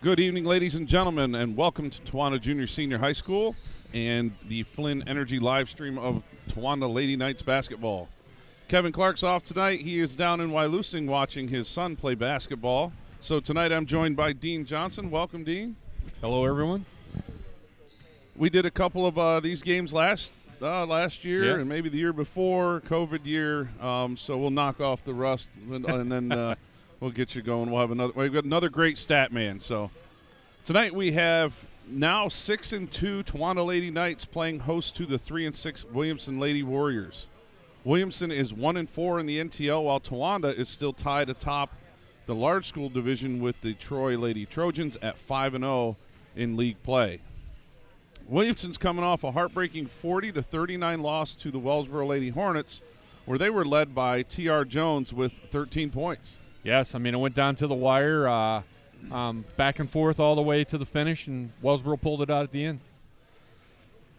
Good evening, ladies and gentlemen, and welcome to Towanda Junior Senior High School and the Flynn Energy live stream of Towanda Lady Knights basketball. Kevin Clark's off tonight. He is down in Williamson watching his son play basketball. So tonight I'm joined by Dean Johnson. Welcome, Dean. Hello, everyone. We did a couple of these games last year and maybe the year before, COVID year. So we'll knock off the rust and then we'll get you going. We've got another great stat man. So tonight we have now 6-2 Towanda Lady Knights playing host to the 3-6 Williamson Lady Warriors. Williamson is 1-4 in the NTL, while Towanda is still tied atop the large school division with the Troy Lady Trojans at 5-0 in league play. Williamson's coming off a heartbreaking 40-39 loss to the Wellsboro Lady Hornets, where they were led by T.R. Jones with 13 points. Yes, I mean, it went down to the wire, back and forth all the way to the finish, and Wellsboro pulled it out at the end.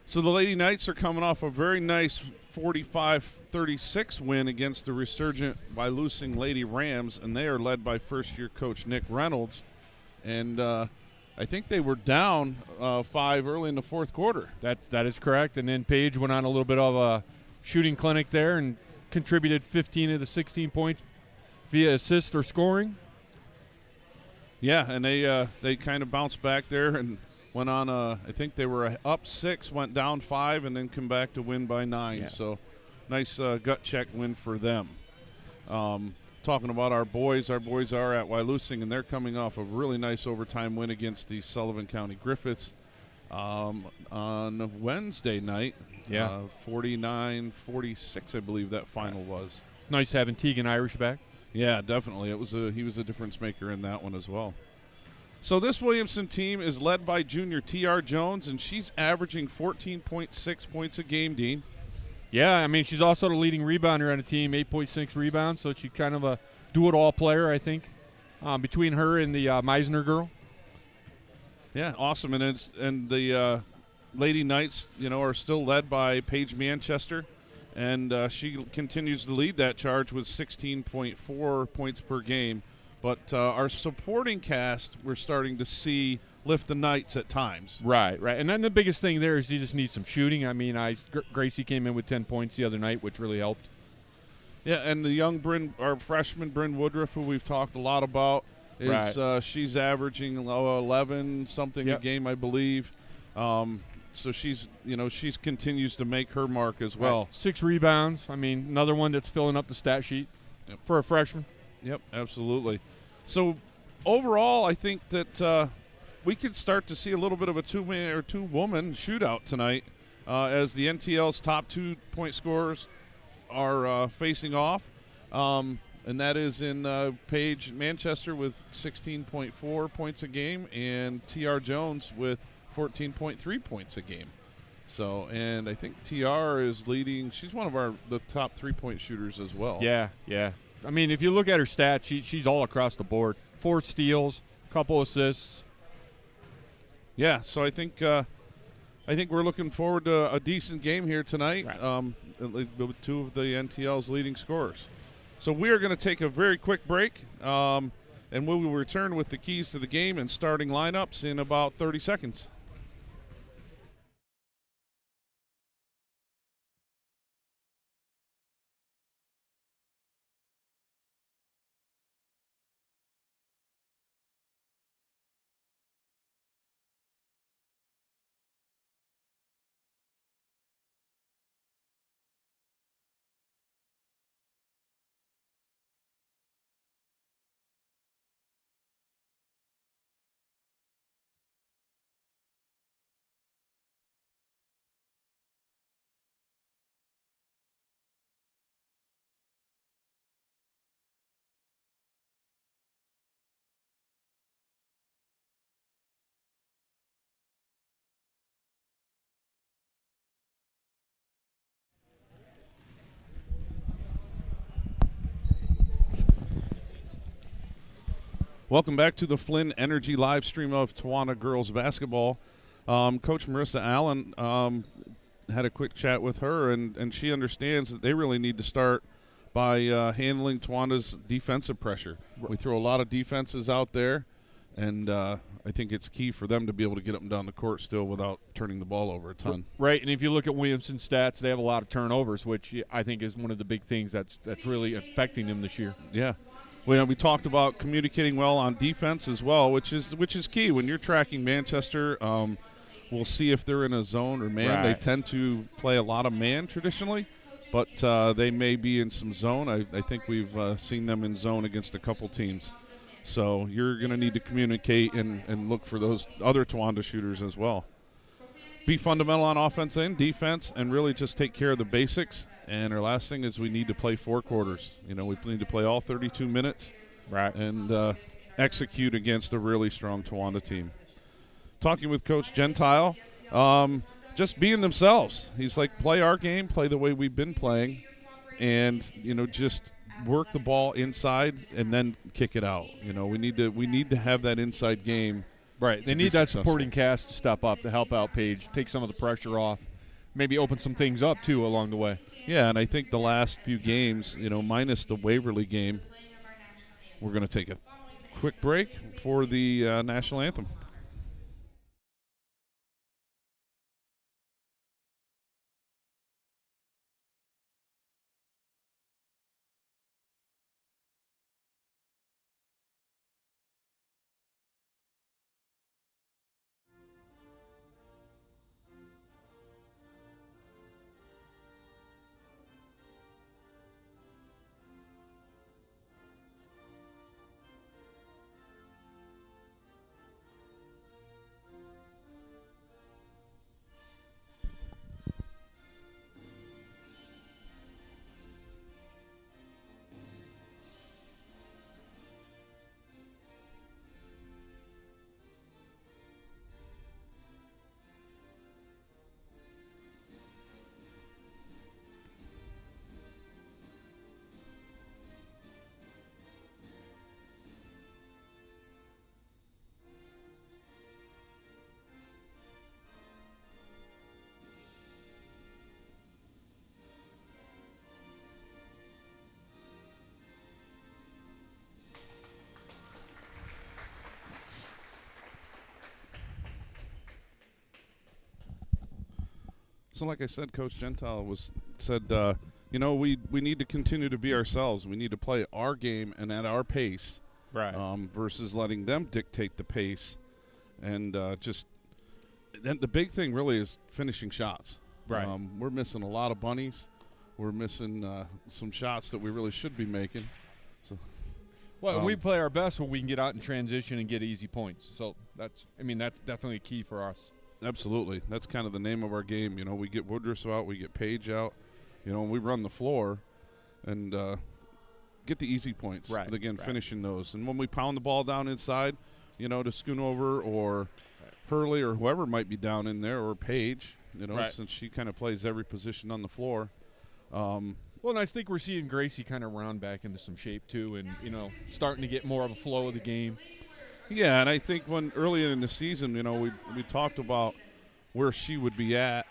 So the Lady Knights are coming off a very nice 45-36 win against the resurgent Williamson Lady Rams, and they are led by first-year coach Nick Reynolds. And I think they were down 5 early in the fourth quarter. That is correct. And then Paige went on a little bit of a shooting clinic there and contributed 15 of the 16 points via assist or scoring. Yeah, and they kind of bounced back there and went on. I think they were up 6, went down 5, and then come back to win by 9. Yeah. So nice gut check win for them. Talking about our boys are at Wyalusing, and they're coming off a really nice overtime win against the Sullivan County Griffiths on Wednesday night. Yeah, 49-46, I believe that final was. Nice having Tegan Irish back. Yeah, definitely. He was a difference maker in that one as well. So this Williamson team is led by junior T.R. Jones, and she's averaging 14.6 points a game, Dean. Yeah, I mean, she's also the leading rebounder on the team, 8.6 rebounds, so she's kind of a do-it-all player, I think, between her and the Meisner girl. Yeah, awesome. And the Lady Knights, are still led by Paige Manchester, and she continues to lead that charge with 16.4 points per game. But our supporting cast, we're starting to see lift the Knights at times. Right. And then the biggest thing there is you just need some shooting. I mean, Gracie came in with 10 points the other night, which really helped. Yeah, and the our freshman Bryn Woodruff, who we've talked a lot about, is she's averaging 11 something a game, I believe. So she's continues to make her mark as well. Right. 6 rebounds. I mean, another one that's filling up the stat sheet for a freshman. Yep, absolutely. So overall, I think that we could start to see a little bit of a two-man or two-woman shootout tonight as the NTL's top 2-point scorers are facing off. And that is in Paige Manchester with 16.4 points a game and T.R. Jones with 14.3 points a game. So, and I think T.R. is leading. She's one of the top 3-point shooters as well. Yeah. I mean, if you look at her stats, she's all across the board. 4 steals, couple assists. Yeah, so I think we're looking forward to a decent game here tonight with 2 of the NTL's leading scorers. So we are going to take a very quick break, and we will return with the keys to the game and starting lineups in about 30 seconds. Welcome back to the Flynn Energy live stream of Towanda girls basketball. Coach Marissa Allen had a quick chat with her, and she understands that they really need to start by handling Towanda's defensive pressure. We throw a lot of defenses out there, and I think it's key for them to be able to get up and down the court still without turning the ball over a ton. Right, and if you look at Williamson's stats, they have a lot of turnovers, which I think is one of the big things that's really affecting them this year. Yeah. Well, we talked about communicating well on defense as well, which is key. When you're tracking Manchester, we'll see if they're in a zone or man. They tend to play a lot of man traditionally, but they may be in some zone. I think we've seen them in zone against a couple teams. So you're going to need to communicate and look for those other Towanda shooters as well. Be fundamental on offense and defense and really just take care of the basics. And our last thing is we need to play 4 quarters. We need to play all 32 minutes and execute against a really strong Towanda team. Talking with Coach Gentile, just being themselves. He's like, play our game, play the way we've been playing, and, just – work the ball inside and then kick it out. We need to have that inside game. Right. They need that supporting cast to step up to help out Paige, take some of the pressure off, maybe open some things up too along the way. Yeah, and I think the last few games, minus the Waverly game, we're going to take a quick break for the national anthem. So like I said, Coach Gentile said, we need to continue to be ourselves. We need to play our game and at our pace, versus letting them dictate the pace. And then the big thing really is finishing shots. Right. We're missing a lot of bunnies. We're missing some shots that we really should be making. So, we play our best when we can get out in transition and get easy points. So that's definitely key for us. Absolutely. That's kind of the name of our game. We get Woodruff out, we get Paige out, and we run the floor and get the easy points. Right. But again, finishing those. And when we pound the ball down inside, to Schoonover or Hurley or whoever might be down in there, or Paige, since she kind of plays every position on the floor. And I think we're seeing Gracie kind of round back into some shape too, and, starting to get more of a flow of the game. Yeah, and I think when earlier in the season, we talked about where she would be at.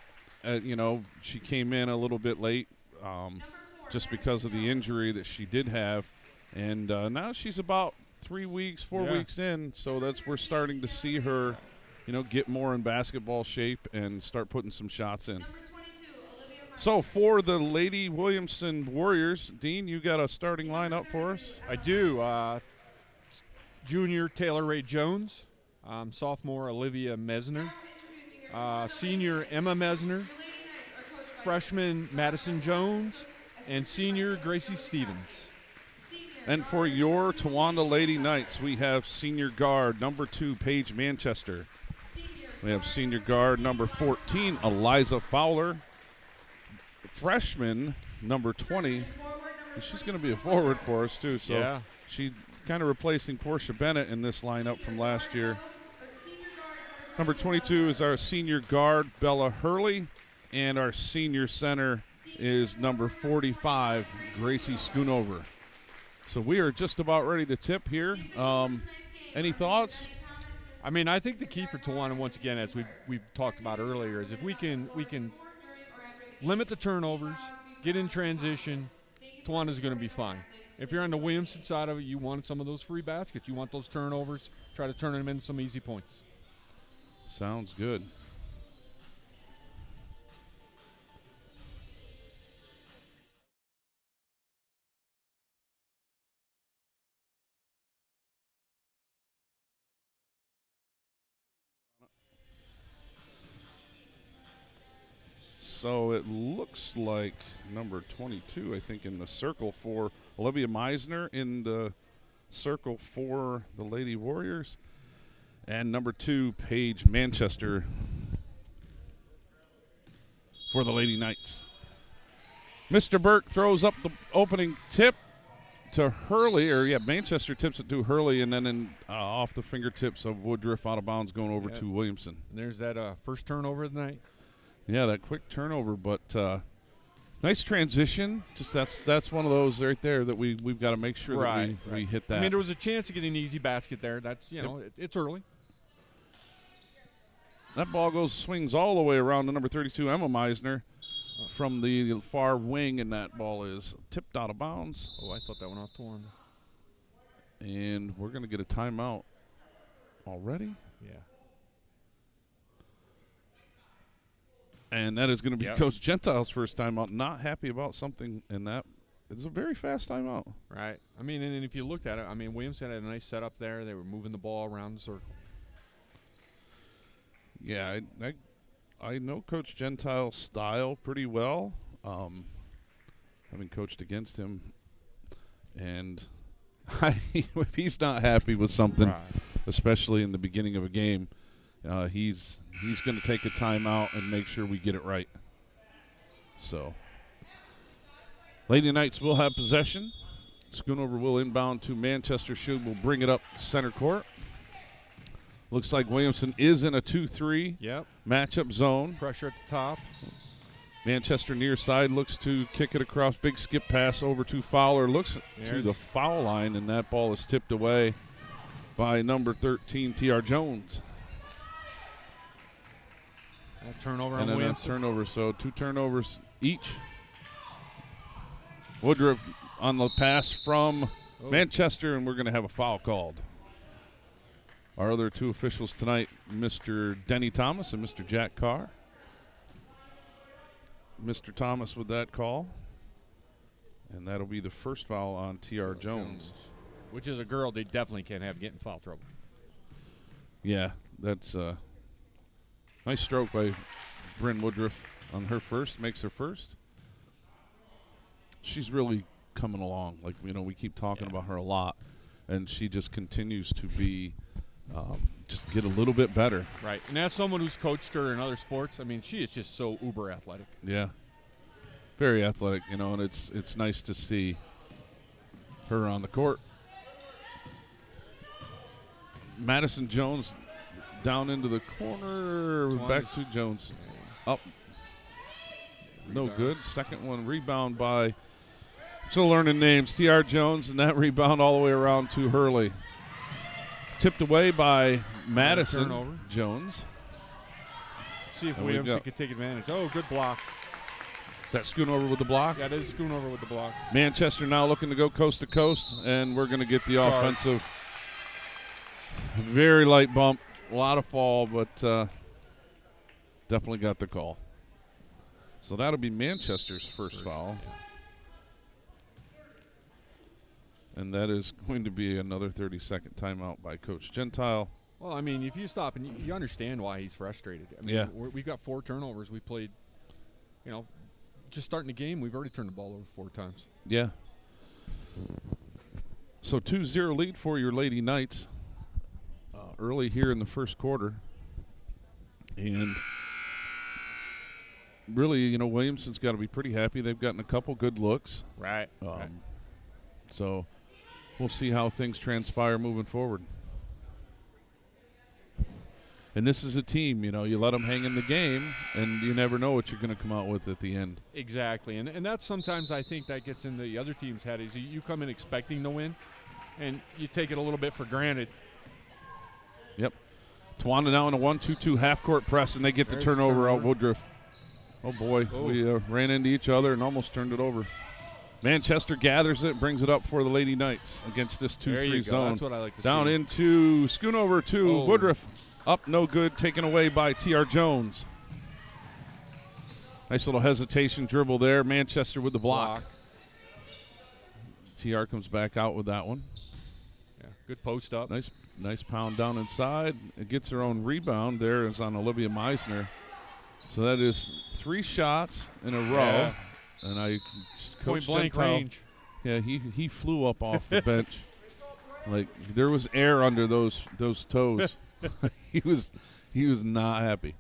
She came in a little bit late just because of the injury that she did have. And now she's about 3 weeks, 4 weeks in, so we're starting to see her, get more in basketball shape and start putting some shots in. So for the Lady Williamson Warriors, Dean, you got a starting lineup for us? I do. Junior Taylor Ray Jones, sophomore Olivia Mesner, senior Emma Mesner, freshman Madison Jones, and senior Gracie Stevens. And for your Towanda Lady Knights, we have senior guard number 2, Paige Manchester. We have senior guard number 14, Eliza Fowler. Freshman number 20, she's going to be a forward for us too. So she kind of replacing Portia Bennett in this lineup from last year. Number 22 is our senior guard, Bella Hurley, and our senior center is number 45, Gracie Schoonover. So we are just about ready to tip here. Any thoughts? I think the key for Towanda, once again, as we've talked about earlier, is if we can limit the turnovers, get in transition, Tawanda's going to be fine. If you're on the Williamson side of it, you want some of those free baskets. You want those turnovers. Try to turn them into some easy points. Sounds good. So it looks like number 22, I think, in the circle for Olivia Meisner in the circle for the Lady Warriors. And number 2, Paige Manchester for the Lady Knights. Mr. Burke throws up the opening tip to Hurley, Manchester tips it to Hurley, and then off the fingertips of Woodruff, out of bounds, going over to Williamson. And there's that first turnover of the night. Yeah, that quick turnover, but nice transition. Just that's one of those right there that we've got to make sure that we hit that. I mean, there was a chance to get an easy basket there. That's it's early. That ball swings all the way around to number 32, Emma Meisner, from the far wing, and that ball is tipped out of bounds. Oh, I thought that went off to one. And we're going to get a timeout already. Yeah. And that is going to be Coach Gentile's first timeout. Not happy about something in that. It's a very fast timeout. Right. I mean, and if you looked at it, I mean, Williamson had a nice setup there. They were moving the ball around the circle. Yeah, I know Coach Gentile's style pretty well, having coached against him. And if he's not happy with something, especially in the beginning of a game, he's going to take a timeout and make sure we get it right. So, Lady Knights will have possession. Schoonover will inbound to Manchester. Will bring it up center court. Looks like Williamson is in a 2-3 matchup zone. Pressure at the top. Manchester near side looks to kick it across. Big skip pass over to Fowler. Looks to the foul line, and that ball is tipped away by number 13, T.R. Jones. That turnover on and then Williamson. Turnover, so 2 turnovers each. Woodruff on the pass from Manchester, and we're going to have a foul called. Our other 2 officials tonight, Mr. Denny Thomas and Mr. Jack Carr. Mr. Thomas with that call. And that'll be the first foul on T.R. Jones. Which is a girl they definitely can't have get in foul trouble. Yeah, that's a nice stroke by Bryn Woodruff on her first, makes her first. She's really coming along. Like, we keep talking about her a lot, and she just continues to be just get a little bit better. Right, and as someone who's coached her in other sports, I mean, she is just so uber athletic. Yeah, very athletic, and it's nice to see her on the court. Madison Jones down into the corner, back to Jones. Up. No good. Second one, rebound by, still learning names, T.R. Jones, and that rebound all the way around to Hurley. Tipped away by Madison Jones. Let's see if Williamson could take advantage. Oh, good block. Is that Schoonover with the block? That is Schoonover with the block. Manchester now looking to go coast to coast, and we're going to get the offensive. Very light bump. A lot of fall, but definitely got the call. So that'll be Manchester's first foul. Yeah. And that is going to be another 30-second timeout by Coach Gentile. Well, I mean, if you stop and you understand why he's frustrated. I mean, we've got 4 turnovers. We played, just starting the game, we've already turned the ball over 4 times. Yeah. So 2-0 lead for your Lady Knights early here in the first quarter. And really, Williamson's got to be pretty happy. They've gotten a couple good looks. Right. So we'll see how things transpire moving forward. And this is a team, you let them hang in the game, and you never know what you're going to come out with at the end. Exactly. And that's sometimes I think that gets in the other team's head is you come in expecting to win, and you take it a little bit for granted. Yep. Tawana now in a 1-2-2 half-court press, and they get the turnover out Woodruff. Oh, boy. We ran into each other and almost turned it over. Manchester gathers it, brings it up for the Lady Knights against this 2-3 zone. That's what I like to Down see. into Schoonover to Woodruff. Up, no good, taken away by T.R. Jones. Nice little hesitation dribble there. Manchester with the block. TR comes back out with that one. Yeah, good post up. Nice pound down inside. It gets her own rebound. There is on Olivia Meisner. So that is 3 shots in a row. Yeah. And Point blank range. Yeah, he flew up off the bench. Like there was air under those toes. he was not happy.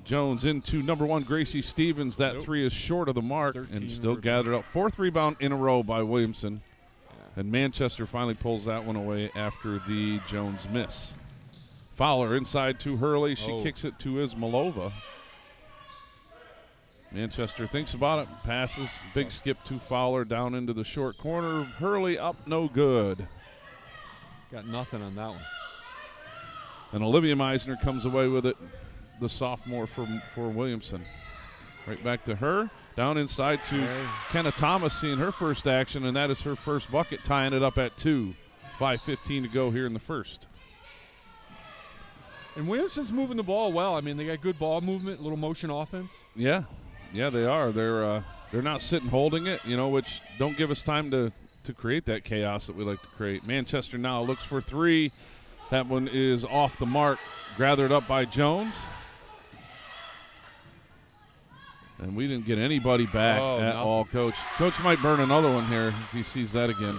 Jones into number 1, Gracie Stevens. That 3 is short of the mark and still gathered up. 4th rebound in a row by Williamson. Yeah. And Manchester finally pulls that one away after the Jones miss. Fowler inside to Hurley. She kicks it to Ismailova. Manchester thinks about it, passes. Big skip to Fowler down into the short corner. Hurley up, no good. Got nothing on that one. And Olivia Meisner comes away with it. The sophomore for Williamson. Right back to her. Down inside to Kenna Thomas seeing her first action, and that is her first bucket, tying it up at 2. 5:15 to go here in the first. And Williamson's moving the ball well. I mean, they got good ball movement, little motion offense. Yeah, they are. They're not sitting holding it, which don't give us time to create that chaos that we like to create. Manchester now looks for 3. That one is off the mark. Gathered up by Jones. And we didn't get anybody back at all, Coach. Coach might burn another one here if he sees that again.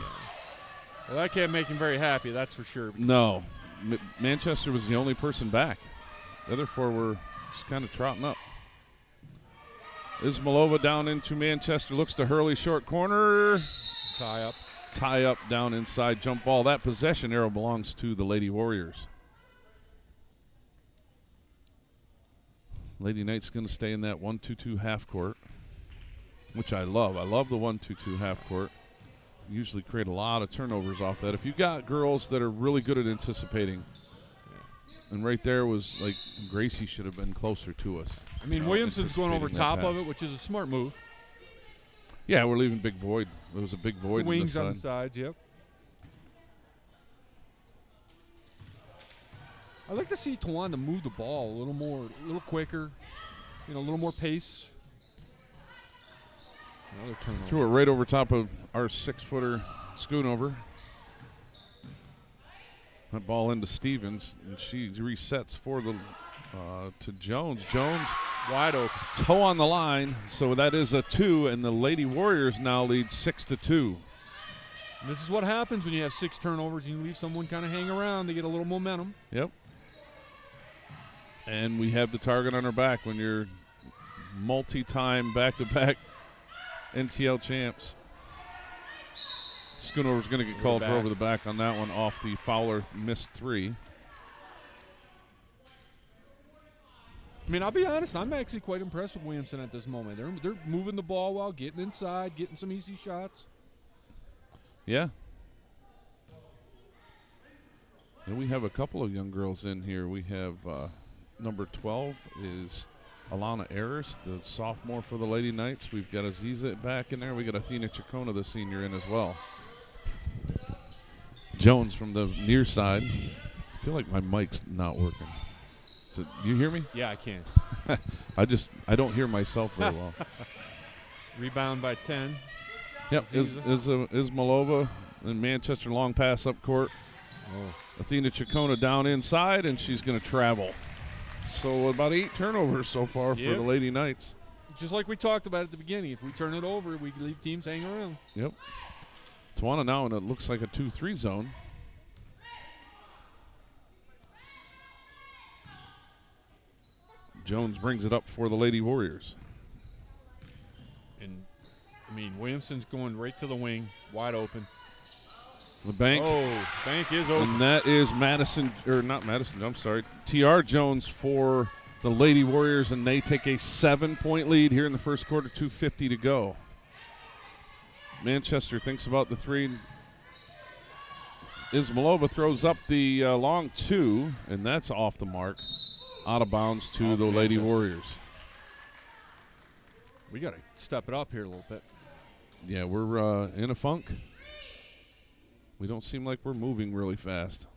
Well, that can't make him very happy, that's for sure. No. Manchester was the only person back. The other 4 were just kind of trotting up. Ismailova down into Manchester. Looks to Hurley, short corner. Tie up down inside, jump ball. That possession arrow belongs to the Lady Warriors. Lady Knights going to stay in that 1-2-2 half court, which I love. I love the 1-2-2 half court. Usually create a lot of turnovers off that. If you've got girls that are really good at anticipating, and right there was like Gracie should have been closer to us. I mean, Williamson's going over top of it, which is a smart move. Yeah, we're leaving big void. There was a big void. Wings on the sides, yep. I'd like to see Tawanda move the ball a little quicker, a little more pace. Another turnover. Threw it right over top of our 6-footer Schoonover. That ball into Stevens, and she resets for to Jones. Jones wide open. Toe on the line, so that is a 2, and the Lady Warriors now lead 6-2. And this is what happens when you have 6 turnovers and you leave someone kind of hang around. They get a little momentum. Yep. And we have the target on our back when you're multi-time back-to-back NTL champs. Schoonover's going to get called for over the back on that one off the Fowler missed 3. I mean, I'll be honest, I'm actually quite impressed with Williamson at this moment. They're moving the ball well, getting inside, getting some easy shots. Yeah. And we have a couple of young girls in here. We have number 12 is Alana Ayers, the sophomore for the Lady Knights. We've got Aziza back in there. We got Athena Chacona, the senior, in as well. Jones from the near side. I feel like my mic's not working. So, you hear me? Yeah, I can. I don't hear myself very well. Rebound by 10. Yep, Ismailova and Manchester, long pass up court. Athena Chacona down inside, and she's going to travel. So about 8 turnovers so far for the Lady Knights. Just like we talked about at the beginning. If we turn it over, we leave teams hanging around. Yep. Tawana now in it looks like a 2-3 zone. Jones brings it up for the Lady Warriors. And, I mean, Williamson's going right to the wing, wide open. The bank. Bank is open. And that is TR Jones for the Lady Warriors, and they take a 7-point lead here in the first quarter, 2:50 to go. Manchester thinks about the 3. Ismailova throws up the long 2, and that's off the mark. Out of bounds to the Lady Warriors. We got to step it up here a little bit. Yeah, we're in a funk. We don't seem like we're moving really fast.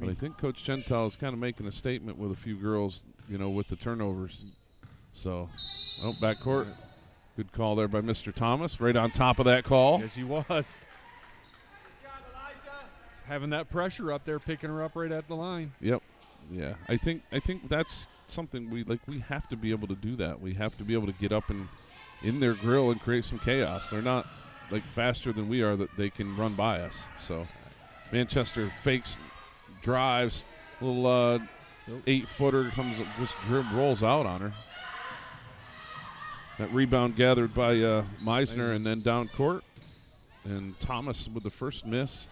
But I think Coach Gentile is kind of making a statement with a few girls, with the turnovers. So, backcourt. Good call there by Mr. Thomas, right on top of that call. Yes, he was. Having that pressure up there, picking her up right at the line. Yep. Yeah. I think that's something we have to be able to do that. We have to be able to get up and in their grill and create some chaos. They're not faster than we are that they can run by us. So Manchester fakes, drives, little 8-footer comes just rolls out on her. That rebound gathered by Meisner and then down court. And Thomas with the first miss.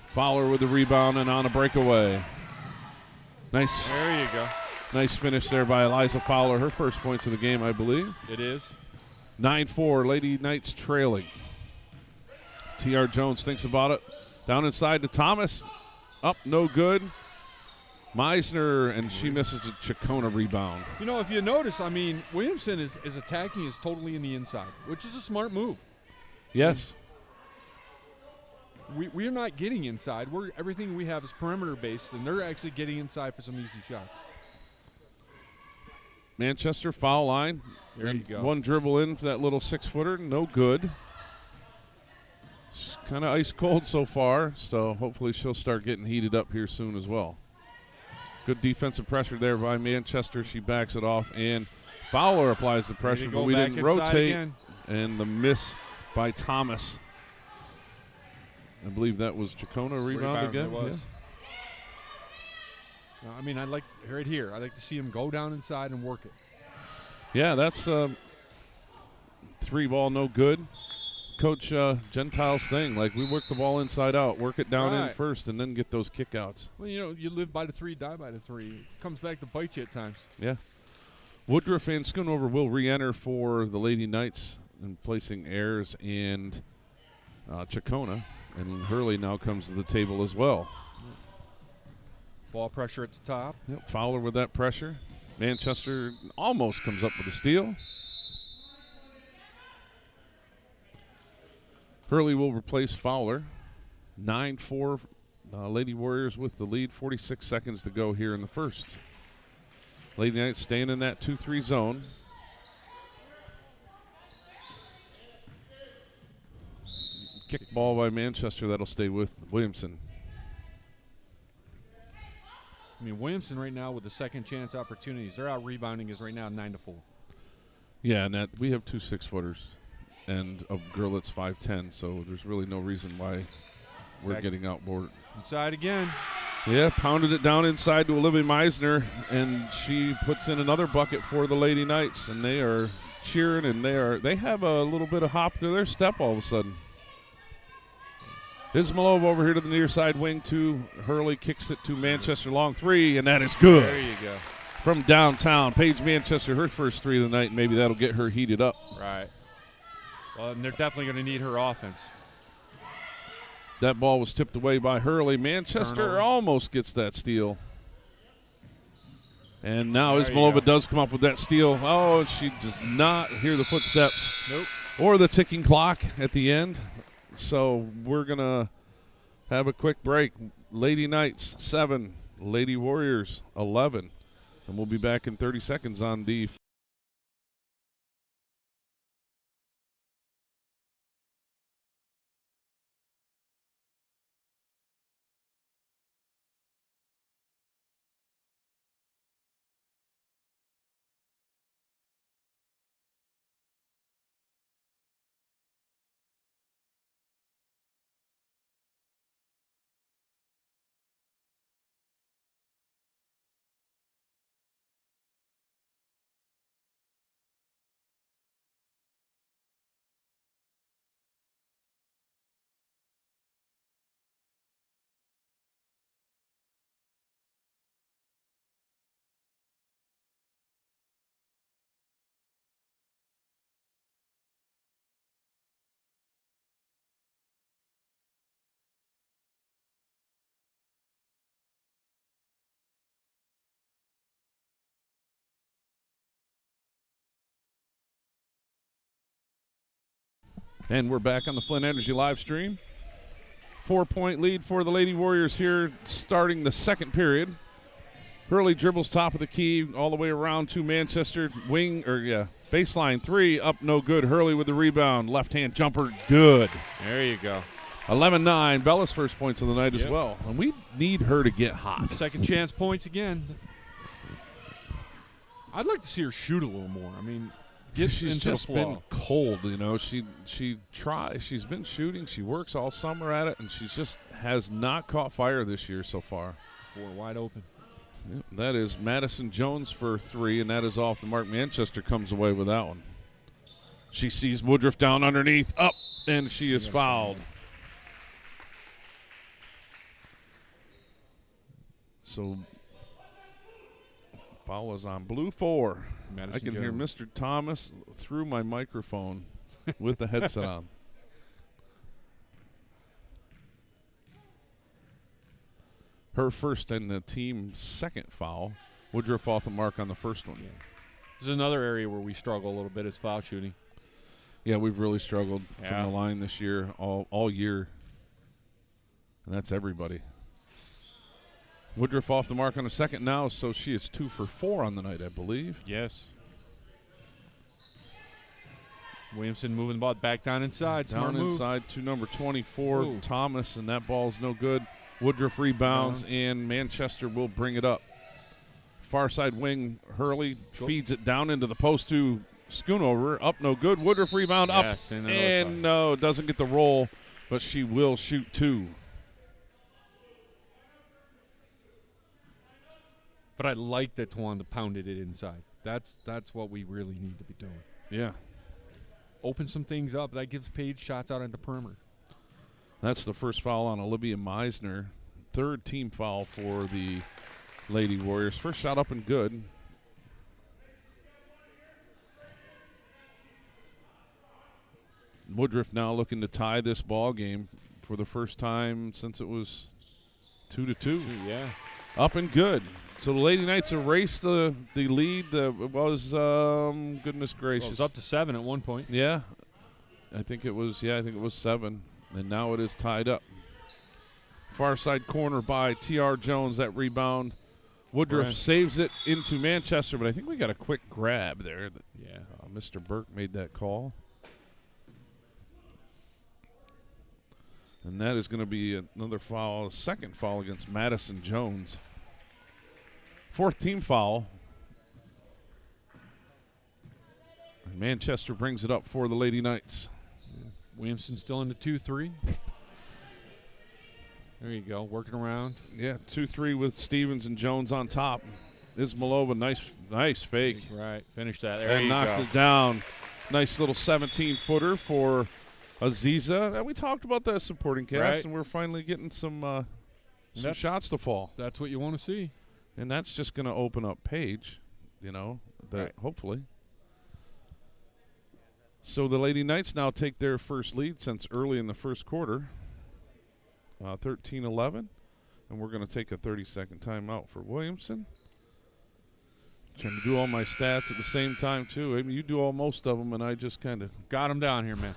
Fowler with the rebound and on a breakaway. Nice. There you go. Nice finish there by Eliza Fowler. Her first points of the game, I believe. It is. 9-4, Lady Knights trailing. T.R. Jones thinks about it. Down inside to Thomas. Up, no good. Meisner, and she misses a Chacona rebound. If you notice, Williamson is attacking is totally in the inside, which is a smart move. Yes. We're not getting inside. Everything we have is perimeter based, and they're actually getting inside for some easy shots. Manchester foul line. There you go. One dribble in for that little 6-footer, no good. It's kind of ice cold so far, so hopefully she'll start getting heated up here soon as well. Good defensive pressure there by Manchester. She backs it off, and Fowler applies the pressure, but we didn't rotate. Again. And the miss by Thomas. I believe that was Chacona rebound again. It was. Yeah. I'd like right here. I'd like to see him go down inside and work it. Yeah, that's 3 ball, no good. Coach Gentile's thing. We work the ball inside out, work it down in first, and then get those kickouts. Well, you live by the 3, die by the 3. It comes back to bite you at times. Yeah. Woodruff and Schoonover will re-enter for the Lady Knights in placing Ayers and Chacona. And Hurley now comes to the table as well. Ball pressure at the top. Yep, Fowler with that pressure. Manchester almost comes up with a steal. Hurley will replace Fowler. 9-4, Lady Warriors with the lead. 46 seconds to go here in the first. Lady Knights staying in that 2-3 zone. Kick ball by Manchester. That'll stay with Williamson. Williamson right now with the second chance opportunities. They're out rebounding is right now 9-4. Yeah, and we have 2 6-footers and a girl that's 5'10", so there's really no reason why we're getting outboarded. Inside again. Yeah, pounded it down inside to Olivia Meisner, and she puts in another bucket for the Lady Knights, and they are cheering, and they have a little bit of hop to their step all of a sudden. Ismailova over here to the near side wing to Hurley, kicks it to Manchester, long 3, and that is good. There you go. From downtown, Paige Manchester, her first 3 of the night, and maybe that'll get her heated up. Right. Well, and they're definitely going to need her offense. That ball was tipped away by Hurley. Manchester Turnover. almost gets that steal. And now Ismailova does come up with that steal. Oh, she does not hear the footsteps. Nope. Or the ticking clock at the end. So we're going to have a quick break. Lady Knights, 7. Lady Warriors, 11. And we'll be back in 30 seconds on the And we're back on the Flint Energy live stream. 4-point lead for the Lady Warriors here starting the second period. Hurley dribbles top of the key all the way around to Manchester. Baseline three, up no good. Hurley with the rebound. Left-hand jumper, good. There you go. 11-9. Bella's first points of the night as well. And we need her to get hot. Second chance points again. I'd like to see her shoot a little more. I mean, she's just been cold, you know. She tries. She's been shooting. She works all summer at it, and she just has not caught fire this year so far. Four wide open. Yep, that is Madison Jones for three, and that is off the mark. Manchester comes away with that one. She sees Woodruff down underneath, up, and she is fouled. So foul is on blue 4. Madison I can hear Jones. Mr. Thomas through my microphone with the headset on. Her first and the team's second foul. Woodruff off the mark on the first one. Yeah. This is another area where we struggle a little bit is foul shooting. Yeah, we've really struggled from the line this year, all year. And that's everybody. Woodruff off the mark on the second now, so she is 2 for 4 on the night, I believe. Yes. Williamson moving the ball back down inside. Down inside to number 24, Ooh. Thomas, and that ball's no good. Woodruff rebounds, and Manchester will bring it up. Far side wing, Hurley feeds it down into the post to Schoonover. Up no good. Woodruff rebound up, and no, doesn't get the roll, but she will shoot 2. But I like that Tawanda pounded it inside. That's what we really need to be doing. Yeah. Open some things up. That gives Paige shots out on the perimeter. That's the first foul on Olivia Meisner. Third team foul for the Lady Warriors. First shot up and good. Woodruff now looking to tie this ball game for the first time since it was 2-2. Yeah. Up and good. So the Lady Knights erased the lead. It was, goodness gracious. Well, it was up to 7 at one point. Yeah. I think it was 7. And now it is tied up. Far side corner by T.R. Jones, that rebound. Woodruff saves it into Manchester, but I think we got a quick grab there. Yeah. Mr. Burke made that call. And that is going to be another foul, a second foul against Madison Jones. Fourth team foul. And Manchester brings it up for the Lady Knights. Yeah. Williamson still in the 2-3. There you go, working around. Yeah, 2-3 with Stevens and Jones on top. Ismailova, nice fake. Right, finish that. There and you knocks go. it down. Nice little 17-footer for Aziza. We talked about that supporting cast, and we're finally getting some shots to fall. That's what you want to see. And that's just going to open up Paige, hopefully. So the Lady Knights now take their first lead since early in the first quarter, 13-11. And we're going to take a 30-second timeout for Williamson. Trying to do all my stats at the same time, too. I mean, you do most of them, and I just kind of got them down here, man.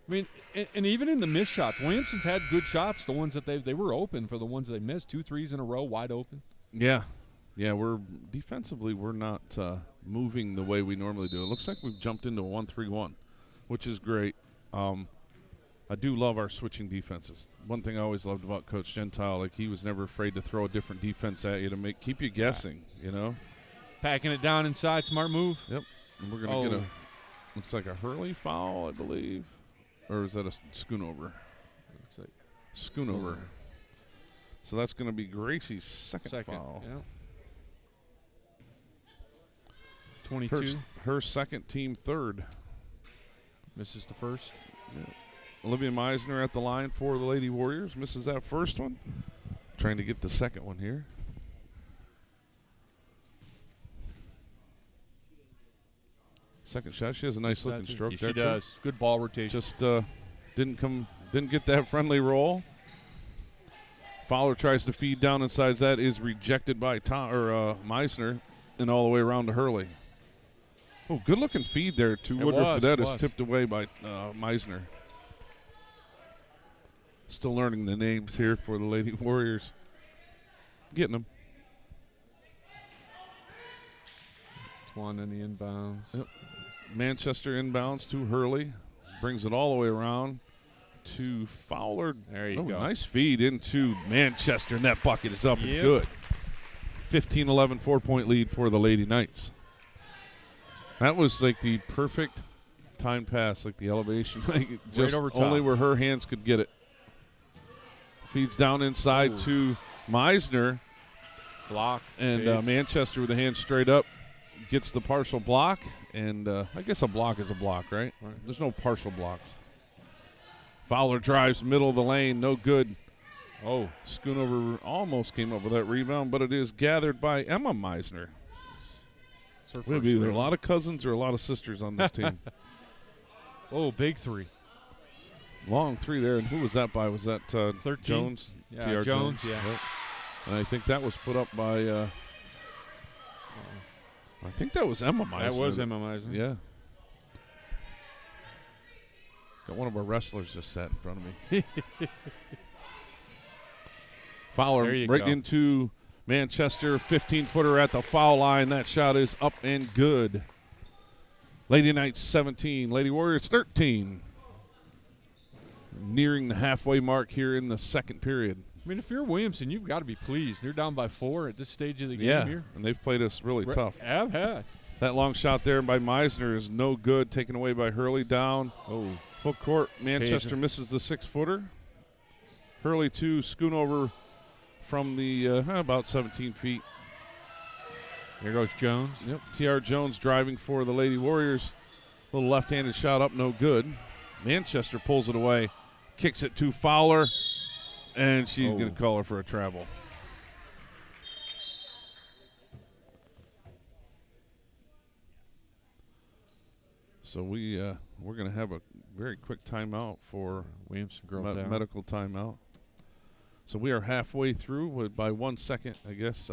I mean, and even in the missed shots, Williamson's had good shots. The ones that they were open for the ones they missed. 2 threes in a row, wide open. Yeah. We're defensively we're not moving the way we normally do. It looks like we've jumped into a 1-3-1, which is great. I do love our switching defenses. One thing I always loved about Coach Gentile, he was never afraid to throw a different defense at you to keep you guessing. Packing it down inside, smart move. Yep. And we're gonna get looks like a Hurley foul, I believe. Or is that a Schoonover? Looks like Schoonover. So that's going to be Gracie's second foul. Yeah. 22. Her second, team third. Misses the first. Yeah. Olivia Meisner at the line for the Lady Warriors. Misses that first one. Trying to get the second one here. Second shot. She has a nice looking stroke there. She does. Good ball rotation. Just didn't get that friendly roll. Fowler tries to feed down inside. That is rejected by Meisner, and all the way around to Hurley. Oh, good-looking feed there to Woodruff, but that is tipped away by Meisner. Still learning the names here for the Lady Warriors. Getting them. One in the inbounds. Yep. Manchester inbounds to Hurley. Brings it all the way around to Fowler. There you go. Nice feed into Manchester, and that bucket is up and good. 15-11 4-point lead for the Lady Knights. That was like the perfect time pass, like the elevation. Like just right over top. Only where her hands could get it. Feeds down inside to Meisner. Blocked. And Manchester with the hand straight up gets the partial block. And I guess a block is a block, right? There's no partial blocks. Fowler drives middle of the lane, no good. Oh. Schoonover almost came up with that rebound, but it is gathered by Emma Meisner. Maybe either a lot of cousins or a lot of sisters on this team. Oh, big three. Long three there. And who was that by? Was that 13? Jones? Yeah, T.R. Jones, yeah. Yep. And I think that was put up by I think that was Emma Meisner. That was Emma Meisner. Yeah. Got one of our wrestlers just sat in front of me. Fowler right into Manchester, 15-footer at the foul line. That shot is up and good. Lady Knights 17, Lady Warriors 13. Nearing the halfway mark here in the second period. I mean, if you're Williamson, you've got to be pleased. You're down by 4 at this stage of the game here. And they've played us really tough. Have had. That long shot there by Meisner is no good, taken away by Hurley down. Oh. Full court, Manchester misses the 6-footer. Hurley to Schoonover from the about 17 feet. There goes Jones. Yep, T.R. Jones driving for the Lady Warriors. Little left-handed shot up, no good. Manchester pulls it away, kicks it to Fowler, and she's going to call her for a travel. So we're going to have a very quick timeout for Williamson medical timeout. So we are halfway through by 1 second, I guess.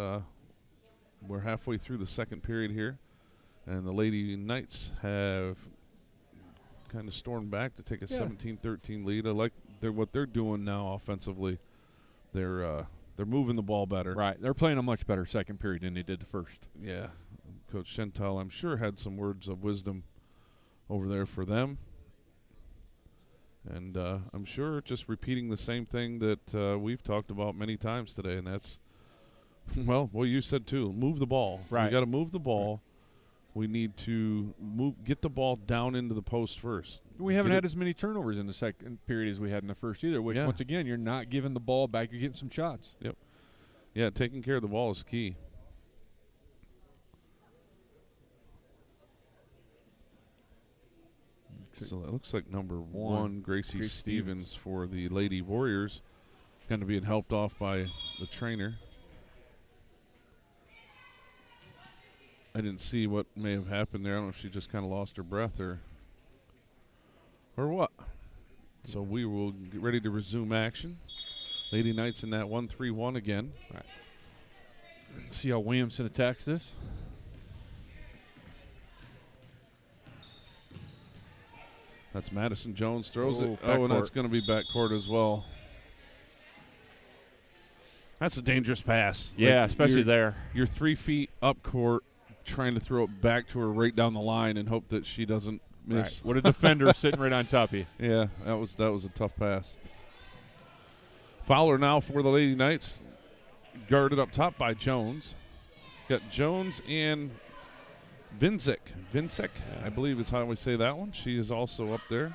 We're halfway through the second period here, and the Lady Knights have kind of stormed back to take a 17-13 lead. I like what they're doing now offensively. They're moving the ball better. Right, they're playing a much better second period than they did the first. Yeah, Coach Schentel, I'm sure, had some words of wisdom over there for them. And I'm sure just repeating the same thing that we've talked about many times today, and that's, well, what you said too, move the ball. Right. We got to move the ball. Right. We need to get the ball down into the post first. We haven't had as many turnovers in the second period as we had in the first either, which, once again, you're not giving the ball back. You're getting some shots. Yep. Yeah, taking care of the ball is key. So it looks like number one, Gracie Stevens for the Lady Warriors, kind of being helped off by the trainer. I didn't see what may have happened there. I don't know if she just kind of lost her breath or what. So we will get ready to resume action. Lady Knights in that 1-3-1 again. Right. See how Williamson attacks this. That's Madison Jones throws it. Oh, and that's going to be backcourt as well. That's a dangerous pass. Yeah, especially there. You're 3 feet up court trying to throw it back to her right down the line and hope that she doesn't miss. Right. What a defender sitting right on top of you. Yeah, that was a tough pass. Fowler now for the Lady Knights. Guarded up top by Jones. Got Jones and Vincek, I believe is how we say that one. She is also up there.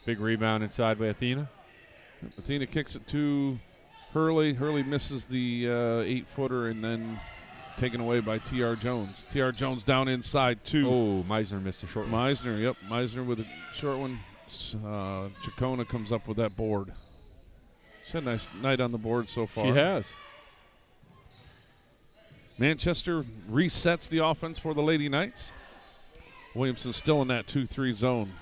Big rebound inside by Athena. Athena kicks it to Hurley. Hurley misses the 8-footer and then taken away by T.R. Jones. T.R. Jones down inside too. Oh, Meisner missed a short one. Meisner with a short one. Chacona comes up with that board. She's had a nice night on the board so far. She has. Manchester resets the offense for the Lady Knights. Williamson still in that 2-3 zone.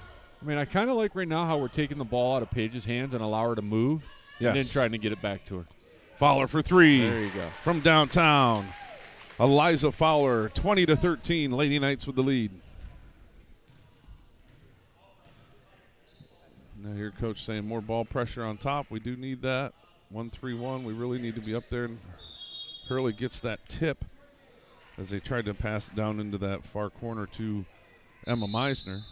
I mean, I kind of like right now how we're taking the ball out of Paige's hands and allow her to move. Yes. And then trying to get it back to her. Fowler for three. There you go. From downtown. Eliza Fowler, 20-13. Lady Knights with the lead. Now here Coach saying more ball pressure on top. We do need that. 1-3-1. We really need to be up there. And Hurley gets that tip as they tried to pass it down into that far corner to Emma Meisner.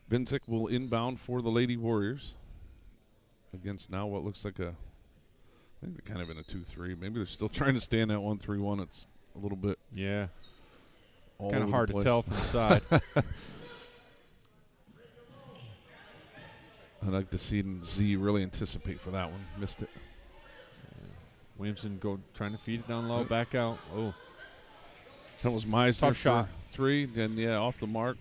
Vincic will inbound for the Lady Warriors against now what looks like I think they're kind of in a 2-3. Maybe they're still trying to stay in that 1-3-1. It's a little bit. Yeah. All kind of hard to tell from the side. I'd like to see Z really anticipate for that one. Missed it. Williamson trying to feed it down low, back out. Oh. That was Meisner. Tough shot. 3. Then, yeah, off the mark.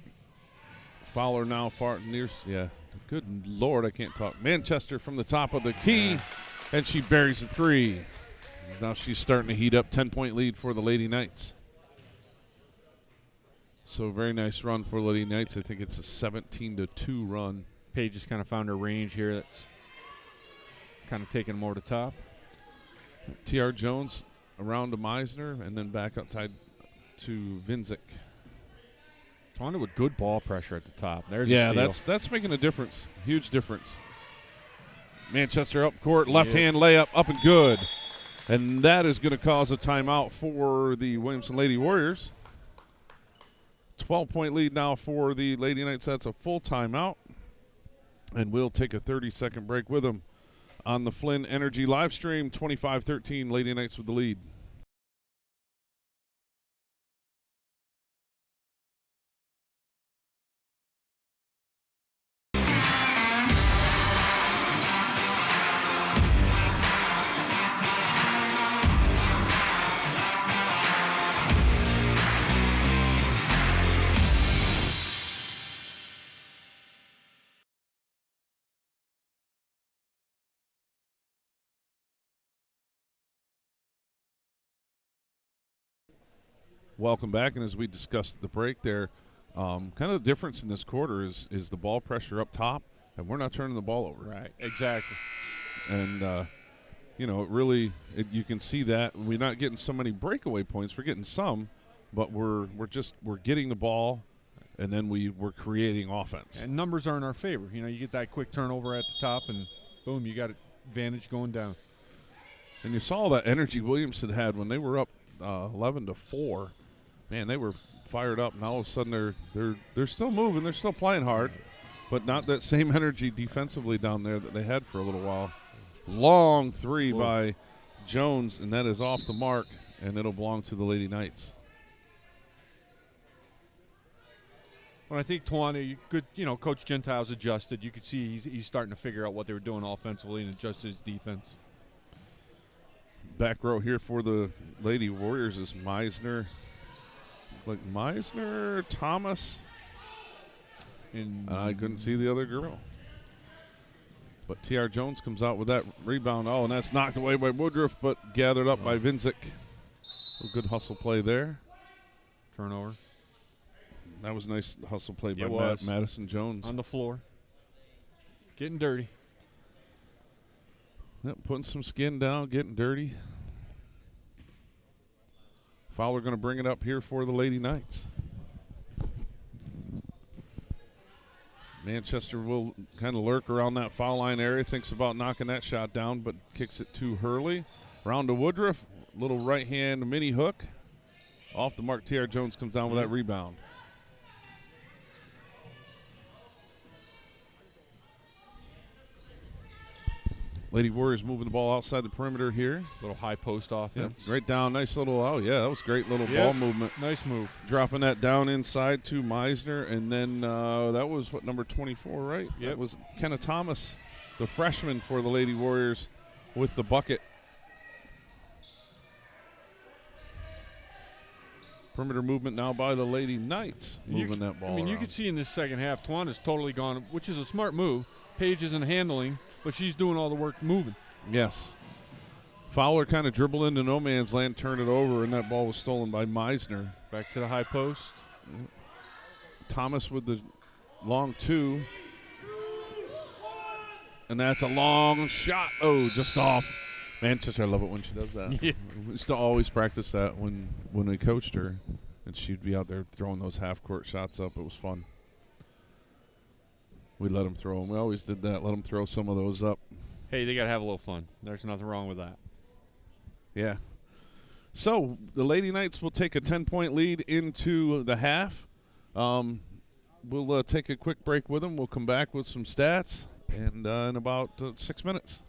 Fowler now far near. Yeah. Good Lord, I can't talk. Manchester from the top of the key, and she buries the 3. Now she's starting to heat up. 10-point lead for the Lady Knights. So very nice run for Lady Knights. I think it's a 17-2 run. Paige just kind of found her range here. That's kind of taking more to top. T.R. Jones around to Meisner and then back outside to Vincic. Tawanda with good ball pressure at the top. There's yeah, a steal. that's making a difference. Huge difference. Manchester up court, left hand layup, up and good. And that is going to cause a timeout for the Williamson Lady Warriors. 12-point lead now for the Lady Knights. That's a full timeout. And we'll take a 30-second break with them on the Flynn Energy live stream. 25-13, Lady Knights with the lead. Welcome back, and as we discussed at the break there, kind of the difference in this quarter is the ball pressure up top, and we're not turning the ball over. Right, exactly. And, it really you can see that. We're not getting so many breakaway points. We're getting some, but we're getting the ball, and then we're creating offense. And numbers are in our favor. You get that quick turnover at the top, and boom, you got advantage going down. And you saw that energy Williamson had when they were up 11-4. Man, they were fired up, and all of a sudden they're still moving, they're still playing hard, but not that same energy defensively down there that they had for a little while. Long 3 by Jones, and that is off the mark, and it'll belong to the Lady Knights. Well, I think Tawanda, Coach Gentile's adjusted. You could see he's starting to figure out what they were doing offensively and adjust his defense. Back row here for the Lady Warriors is Meisner. Like Meisner, Thomas, and I couldn't see the other girl. But T.R. Jones comes out with that rebound. Oh, and that's knocked away by Woodruff, but gathered up by Vincic. A good hustle play there. Turnover. That was a nice hustle play by Madison Jones. On the floor. Getting dirty. Yep, putting some skin down, getting dirty. Fowler going to bring it up here for the Lady Knights. Manchester will kind of lurk around that foul line area, thinks about knocking that shot down, but kicks it to Hurley. Round to Woodruff, little right hand mini hook. Off the mark, T.R. Jones comes down with that rebound. Lady Warriors moving the ball outside the perimeter here. Little high post offense. Yep, right down, nice little, that was great little ball movement. Nice move. Dropping that down inside to Meisner, and then that was, number 24, right? Yep. That was Kenna Thomas, the freshman for the Lady Warriors, with the bucket. Perimeter movement now by the Lady Knights, moving that ball you around. could see in this second half, Tawanda's totally gone, which is a smart move. Paige isn't handling, but she's doing all the work moving. Yes. Fowler kind of dribbled into no man's land, turned it over, and that ball was stolen by Meisner. Back to the high post. Thomas with the long 2. And that's a long shot. Oh, just off. Manchester, I love it when she does that. Yeah. We used to always practice that when we coached her. And she'd be out there throwing those half-court shots up. It was fun. We let them throw them. We always did that, let them throw some of those up. Hey, they got to have a little fun. There's nothing wrong with that. Yeah. So the Lady Knights will take a 10-point lead into the half. We'll take a quick break with them. We'll come back with some stats and in about 6 minutes.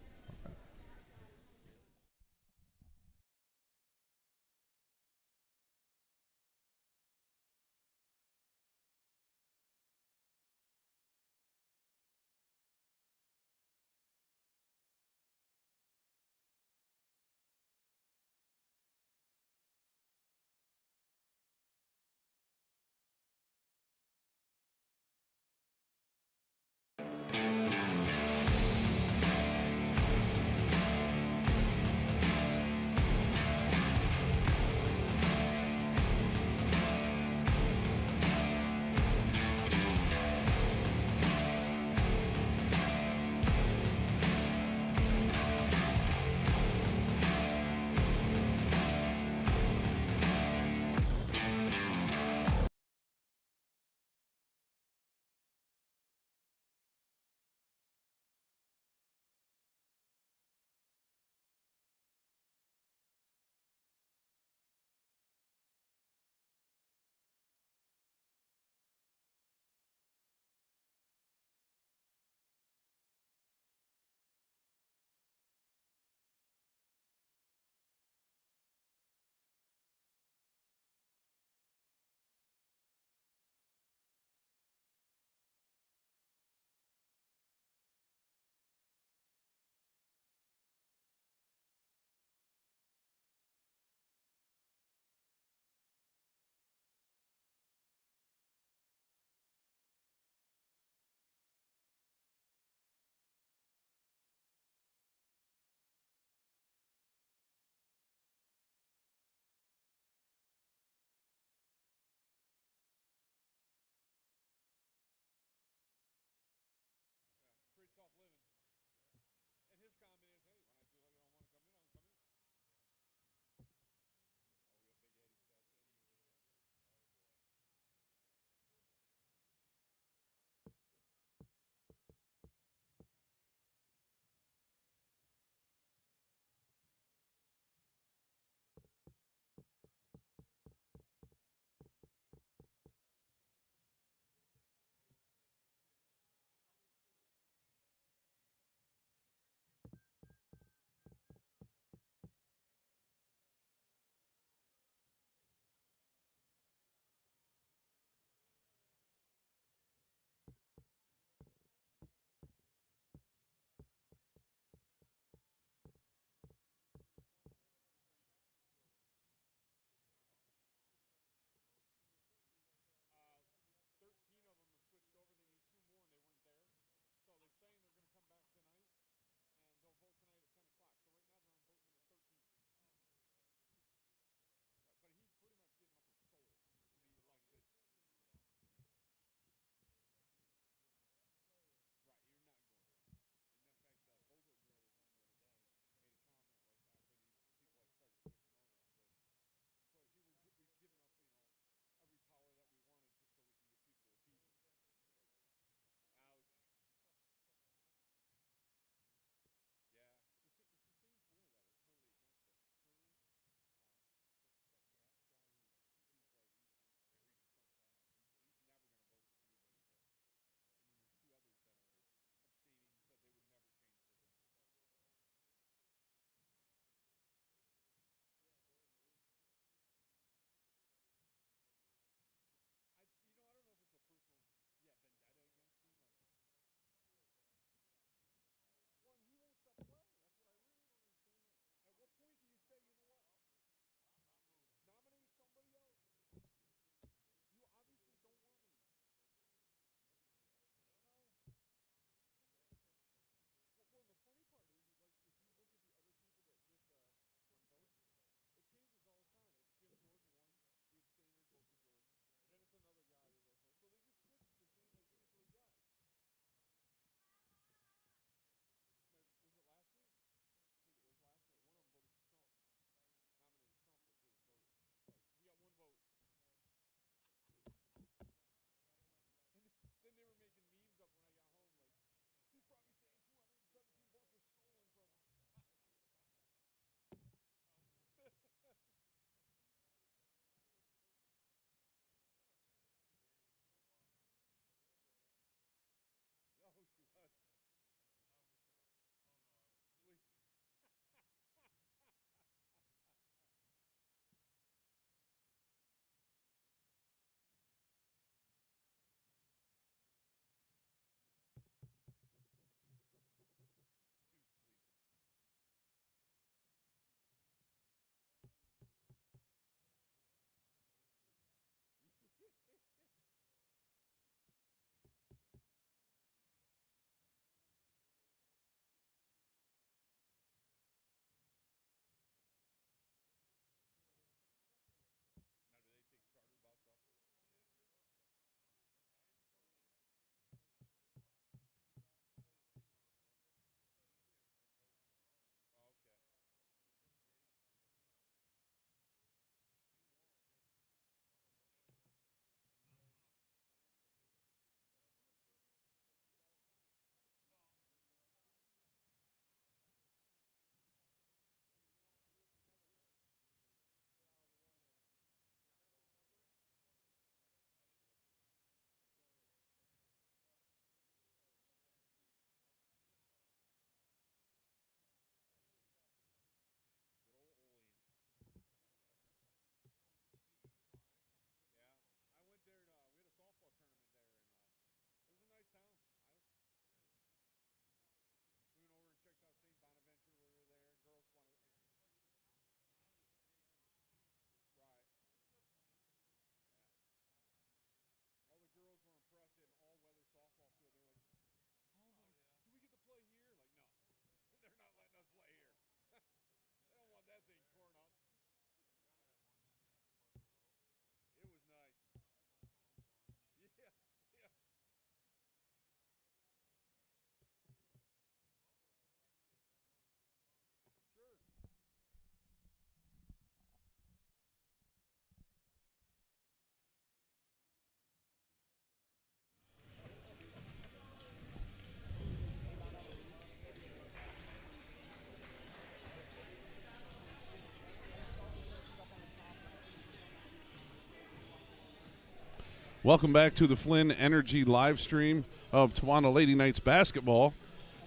Welcome back to the Flynn Energy live stream of Tawana Lady Knights basketball.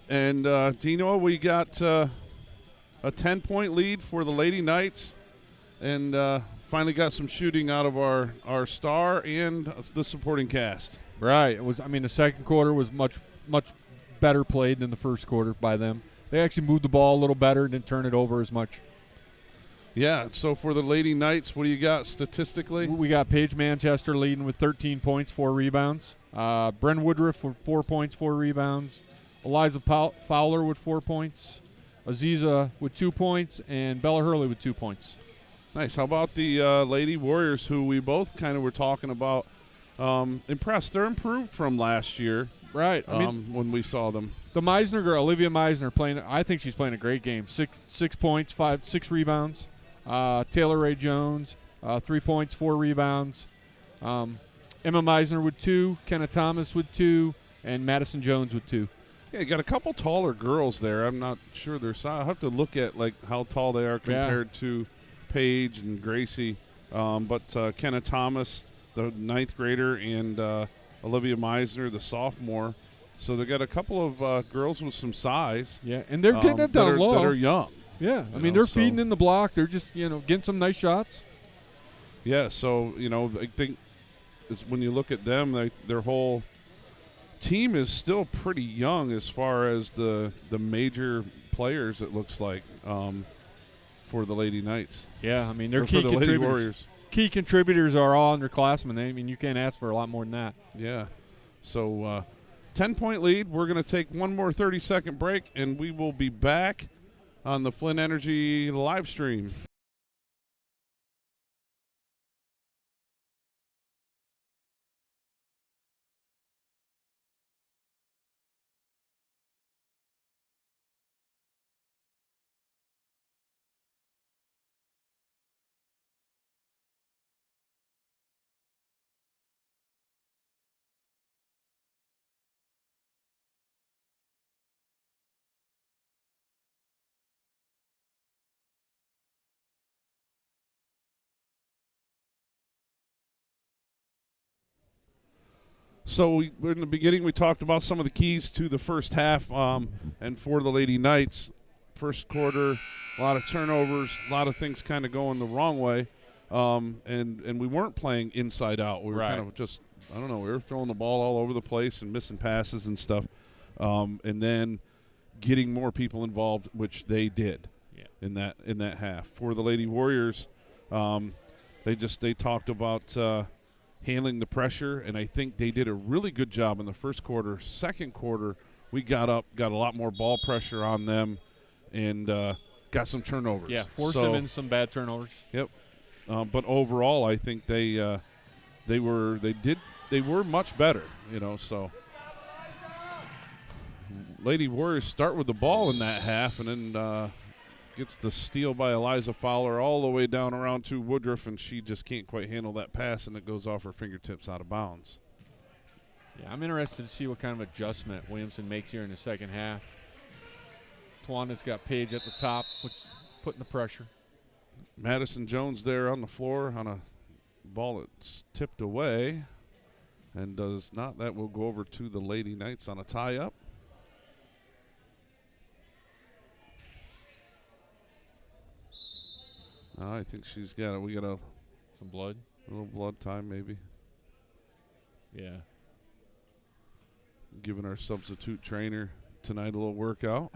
And, Dino, we got a 10-point lead for the Lady Knights, and finally got some shooting out of our star and the supporting cast. Right. The second quarter was much better played than the first quarter by them. They actually moved the ball a little better and didn't turn it over as much. Yeah, so for the Lady Knights, what do you got statistically? We got Paige Manchester leading with 13 points, 4 rebounds. Bren Woodruff with 4 points, 4 rebounds. Eliza Fowler with 4 points. Aziza with 2 points. And Bella Hurley with 2 points. Nice. How about the Lady Warriors, who we both kind of were talking about? Impressed. They're improved from last year. Right. When we saw them. The Meisner girl, Olivia Meisner, I think she's playing a great game. 6 points, 6 rebounds. Taylor Ray Jones, 3 points, 4 rebounds. Emma Meisner with 2, Kenna Thomas with 2, and Madison Jones with 2. Yeah, you got a couple taller girls there. I'm not sure their size. I'll have to look at how tall they are compared to Paige and Gracie. But Kenna Thomas, the 9th grader, and Olivia Meisner, the sophomore. So they got a couple of girls with some size. Yeah, and they're getting it down low. That are young. Yeah, they're feeding in the block. They're just, getting some nice shots. Yeah, so, I think when you look at them, their whole team is still pretty young as far as the major players, it looks like, for the Lady Knights. Yeah, they're key for the contributors. Lady Warriors. Key contributors are all underclassmen. You can't ask for a lot more than that. Yeah. So, 10-point lead. We're going to take one more 30-second break, and we will be back on the Flynn Energy live stream. So in the beginning, we talked about some of the keys to the first half, and for the Lady Knights, first quarter, a lot of turnovers, a lot of things kind of going the wrong way, and we weren't playing inside out. We were kind of just, we were throwing the ball all over the place and missing passes and stuff, and then getting more people involved, which they did in that half. For the Lady Warriors, they talked about handling the pressure, and I think they did a really good job in the first quarter. Second quarter, we got a lot more ball pressure on them, and got some turnovers. Yeah, forced them in some bad turnovers. Yep. But overall, I think they were much better. So Lady Warriors start with the ball in that half, and then gets the steal by Eliza Fowler all the way down around to Woodruff, and she just can't quite handle that pass, and it goes off her fingertips out of bounds. Yeah, I'm interested to see what kind of adjustment Williamson makes here in the second half. Tawana's got Paige at the top, putting the pressure. Madison Jones there on the floor on a ball that's tipped away, and does not. That will go over to the Lady Knights on a tie-up. I think we got some blood. A little blood time, maybe. Yeah. Giving our substitute trainer tonight a little workout.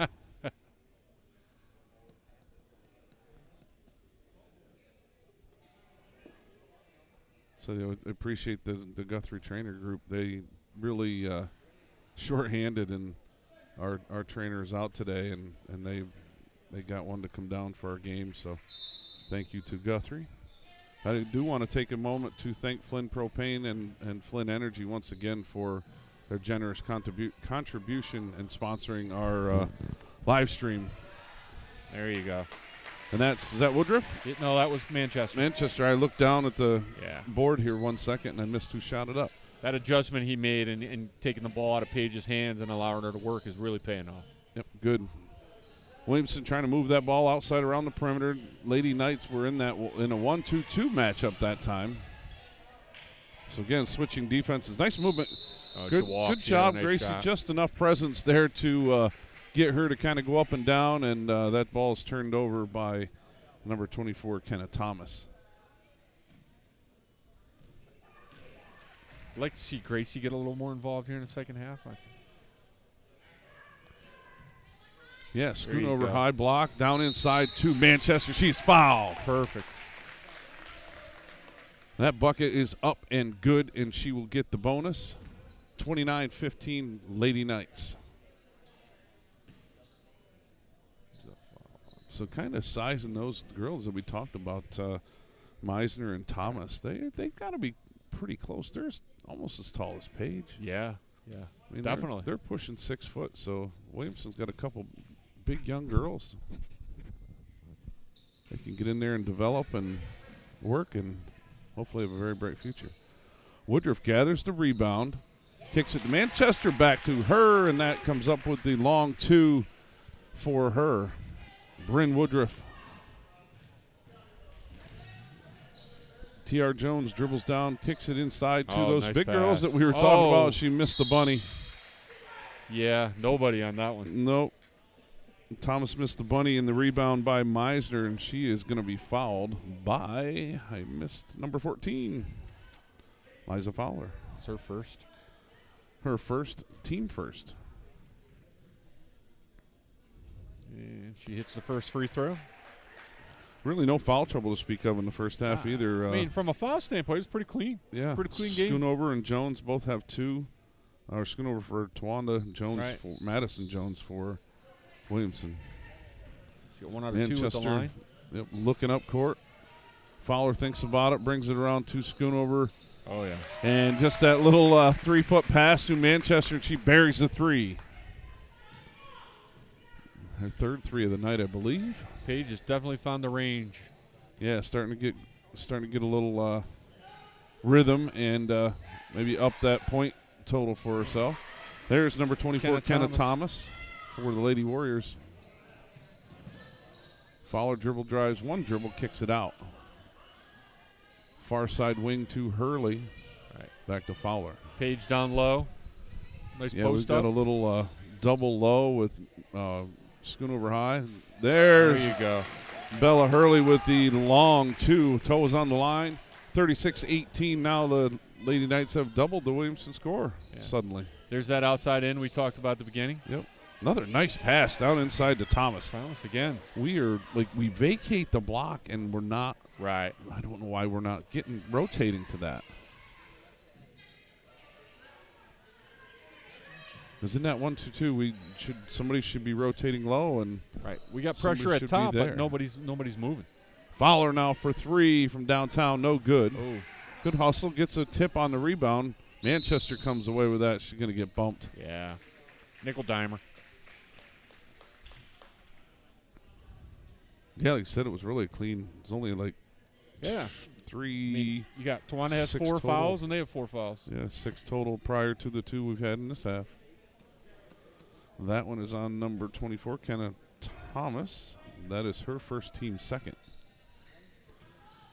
So I appreciate the Guthrie trainer group. They really short-handed, and our trainer is out today, and they got one to come down for our game. So thank you to Guthrie. I do want to take a moment to thank Flynn Propane and Flynn Energy once again for their generous contribution in sponsoring our live stream. There you go. And is that Woodruff? No, that was Manchester. Manchester. I looked down at the board here 1 second, and I missed who shot it up. That adjustment he made and taking the ball out of Paige's hands and allowing her to work is really paying off. Yep, good. Williamson trying to move that ball outside around the perimeter. Lady Knights were in a 1-2-2 matchup that time. So, again, switching defenses. Nice movement. Oh, Good job, nice Gracie. shot. Just enough presence there to get her to kind of go up and down, and that ball is turned over by number 24, Kenna Thomas. I'd like to see Gracie get a little more involved here in the second half. Yeah, scoot over go. high block, down inside to Manchester. She's fouled. Perfect. That bucket is up and good, and she will get the bonus. 29-15 Lady Knights. So kind of sizing those girls that we talked about, Meisner and Thomas, they've got to be pretty close. They're almost as tall as Paige. Yeah, I mean, definitely. They're pushing 6 foot, so Williamson's got a couple big young girls. They can get in there and develop and work and hopefully have a very bright future. Woodruff gathers the rebound, kicks it to Manchester, back to her, and that comes up with the long 2 for her. Bryn Woodruff. T.R. Jones dribbles down, kicks it inside to those nice big pass. girls that we were talking about. She missed the bunny. Yeah, nobody on that one. Nope. Thomas missed the bunny in the rebound by Meisner, and she is going to be fouled by, I missed number 14, Liza Fowler. It's her first. Her first, team first. And she hits the first free throw. Really no foul trouble to speak of in the first half either. I mean, from a foul standpoint, it's pretty clean. Yeah. Pretty clean game. Schoonover and Jones both have 2. Or Schoonover for Tawanda, Jones Right. for Madison Jones for Williamson. She got 1 out of 2 at the line. Yep, looking up court. Fowler thinks about it, brings it around to Schoonover. Oh, yeah. And just that little 3-foot pass to Manchester, and she buries the 3. Her third 3 of the night, I believe. Paige has definitely found the range. Yeah, starting to get a little rhythm and maybe up that point total for herself. There's number 24, Kenna Thomas for the Lady Warriors. Fowler dribble drives 1 dribble, kicks it out. Far side wing to Hurley. Right. Back to Fowler. Paige down low. Nice Yeah, post we've up. got a little double low with Schoonover high. There's There you go. Bella Hurley with the long 2. Toes on the line. 36-18 now. The Lady Knights have doubled the Williamson score suddenly. There's that outside in we talked about at the beginning. Yep. Another nice pass down inside to Thomas. Thomas again. We vacate the block and we're not. Right. I don't know why we're not rotating to that. Because in that 1-2-2, somebody should be rotating low and right. We got pressure at top, but nobody's moving. Fowler now for 3 from downtown, no good. Oh. Good hustle, gets a tip on the rebound. Manchester comes away with that. She's going to get bumped. Yeah. Nickel dimer. Yeah, like you said, it was really clean. It's only like 3. I mean, you got Tawanda has 4 total. fouls, and they have 4 fouls. Yeah, 6 total prior to the 2 we've had in this half. That one is on number 24, Kenna Thomas. That is her first team second.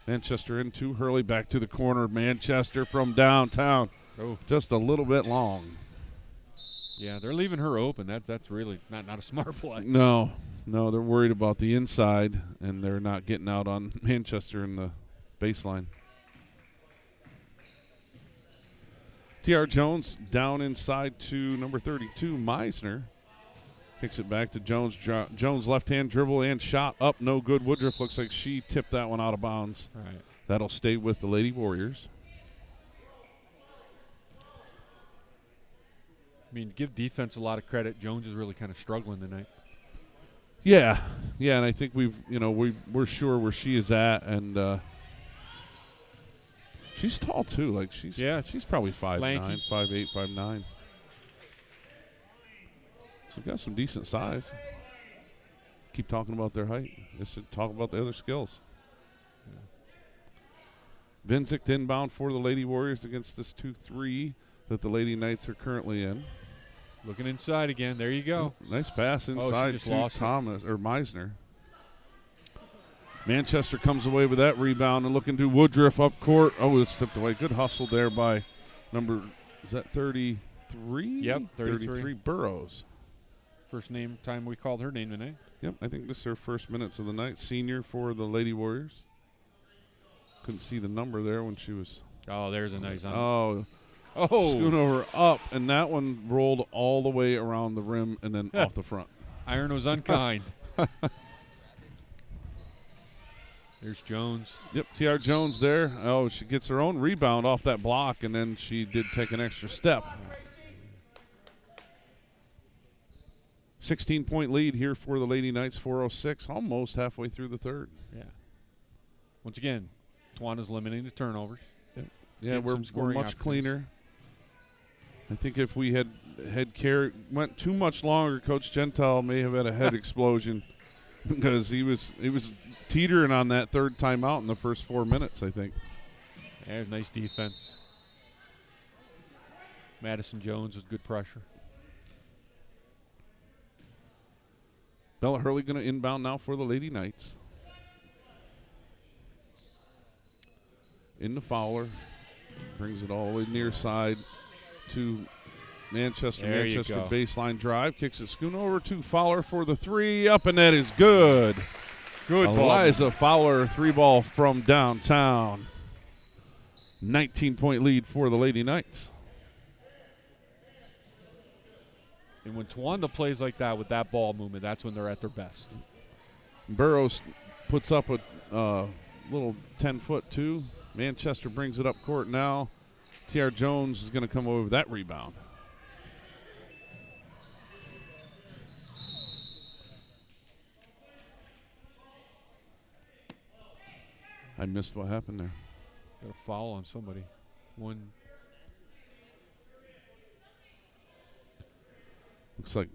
Manchester into Hurley, back to the corner. Manchester from downtown. Oh. Just a little bit long. Yeah, they're leaving her open. That's really not a smart play. No, they're worried about the inside, and they're not getting out on Manchester in the baseline. T.R. Jones down inside to number 32, Meisner. Kicks it back to Jones. Jones left-hand dribble and shot up, no good. Woodruff looks like she tipped that one out of bounds. Right. That'll stay with the Lady Warriors. I mean, give defense a lot of credit. Jones is really kind of struggling tonight. Yeah, and I think we're sure where she is at, and she's tall too. Like she's probably 5'9", Lanky. 5'8", 5'9". So got some decent size. Keep talking about their height. They should talk about the other skills. Yeah. Vinzik inbound for the Lady Warriors against this 2-3 that the Lady Knights are currently in. Looking inside again. There you go. Nice pass inside just to lost Thomas or Meisner. Manchester comes away with that rebound and looking to Woodruff up court. Oh, it's tipped away. Good hustle there by number, is that 33? Yep, 33 Burrows. First time we called her name tonight. Yep, I think this is her first minutes of the night. Senior for the Lady Warriors. Couldn't see the number there when she was. Oh, there's a nice Oh. Oh. Schoonover up, and that one rolled all the way around the rim and then off the front. Iron was unkind. There's Jones. Yep, T.R. Jones there. Oh, she gets her own rebound off that block, and then she did take an extra step. 16-point lead here for the Lady Knights, 4:06, almost halfway through the third. Yeah. Once again, Tawana's limiting the turnovers. Yep. Yeah, we're much cleaner. I think if we had went too much longer, Coach Gentile may have had a head explosion because he was teetering on that third timeout in the first 4 minutes, I think. Yeah, nice defense. Madison Jones with good pressure. Bella Hurley going to inbound now for the Lady Knights. In the Fowler. Brings it all the way near side to Manchester. There Manchester baseline drive. Kicks it Schoonover to Fowler for the three. Up, and that is good. Good ball. Eliza Fowler, three ball from downtown. 19-point lead for the Lady Knights. And when Tawanda plays like that with that ball movement, that's when they're at their best. Burrows puts up a little 10-foot two. Manchester brings it up court now. T.R. Jones is going to come over with that rebound. I missed what happened there. Got a foul on somebody. One. Looks like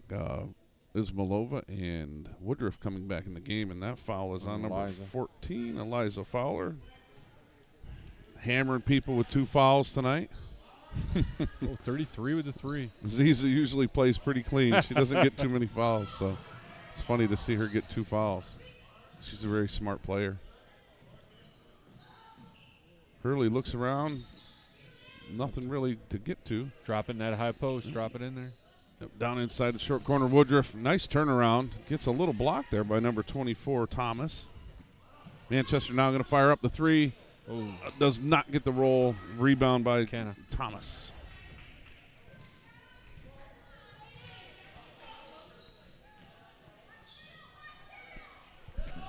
Ismailova and Woodruff coming back in the game, and that foul is on number 14, Eliza Fowler. Hammering people with two fouls tonight. 33 with the three. Ziza usually plays pretty clean. She doesn't get too many fouls, so it's funny to see her get two fouls. She's a very smart player. Hurley looks around. Nothing really to get to. Dropping that high post. Drop it in there. Yep, down inside the short corner, Woodruff. Nice turnaround. Gets a little block there by number 24, Thomas. Manchester now going to fire up the three. Does not get the roll. Rebound by Thomas.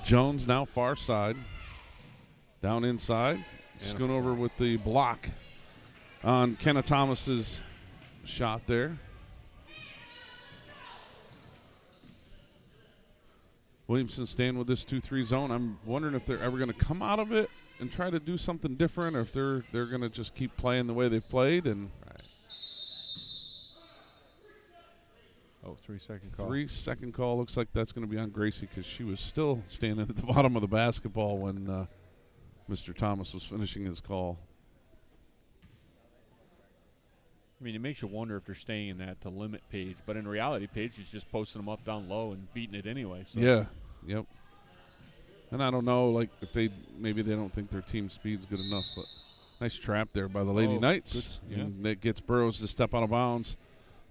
Jones now far side. Down inside. Schoonover with the block on Kenna Thomas's shot there. Williamson staying with this 2-3 zone. I'm wondering if they're ever going to come out of it and try to do something different, or if they're going to just keep playing the way they've played. And Oh, 3-second call. 3-second call. Looks like that's going to be on Gracie because she was still standing at the bottom of the basketball when Mr. Thomas was finishing his call. I mean, it makes you wonder if they're staying in that to limit Paige. But in reality, Paige is just posting them up down low and beating it anyway. So. Yeah, yep. And I don't know, like, if maybe they don't think their team speed's good enough, but nice trap there by the Lady Knights. And that gets Burrows to step out of bounds.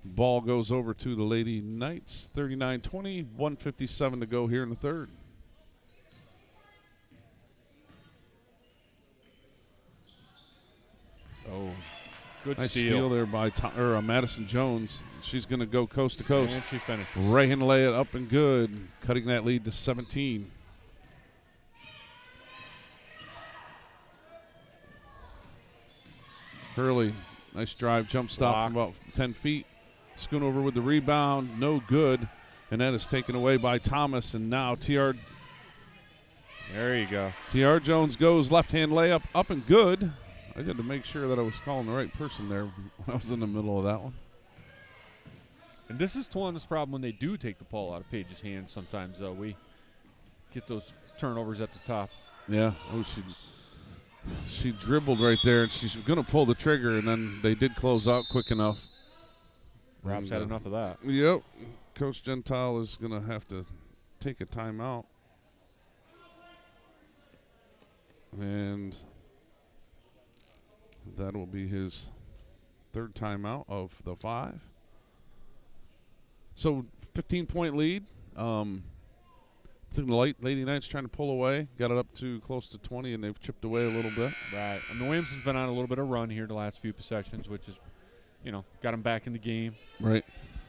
Ball goes over to the Lady Knights. 39-20, 1:57 to go here in the third. Oh, good nice steal there by Madison Jones. She's going to go coast to coast. And she finished. Right-hand lay it up and good, cutting that lead to 17. Hurley, nice drive, jump stop from about 10 feet. Schoonover with the rebound, no good. And that is taken away by Thomas. And now TR. There you go. TR Jones goes left-hand layup, up and good. I had to make sure that I was calling the right person there when I was in the middle of that one. And this is Tawana's problem when they do take the ball out of Paige's hands sometimes. We get those turnovers at the top. Yeah. Oh, she dribbled right there, and she's going to pull the trigger, and then they did close out quick enough. Rob's had enough of that. Yep. Coach Gentile is going to have to take a timeout. And that will be his third timeout of the 5. So 15-point lead. The Lady Knights trying to pull away. Got it up to close to 20, and they've chipped away a little bit. Right. And the Williamson's been on a little bit of run here the last few possessions, which is, got them back in the game. Right.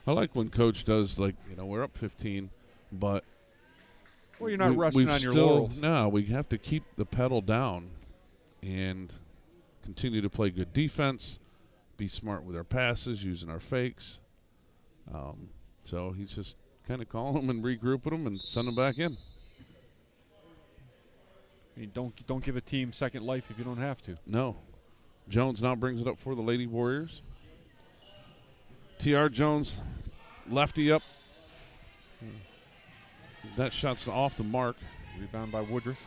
I like when Coach does, we're up 15, but well, you're not resting on your laurels. No, we have to keep the pedal down and continue to play good defense, be smart with our passes, using our fakes. So he's just kind of calling them and regrouping them and send them back in. I mean, don't give a team second life if you don't have to. No. Jones now brings it up for the Lady Warriors. T.R. Jones, lefty up. That shot's off the mark. Rebound by Woodruff.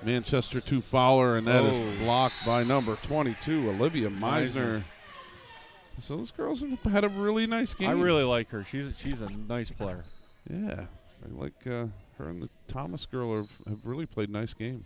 Manchester 2 Fowler, and that is blocked by number 22, Olivia Meisner. So those girls have had a really nice game. I really like her. She's a nice player. Yeah. I like her and the Thomas girl have really played nice game.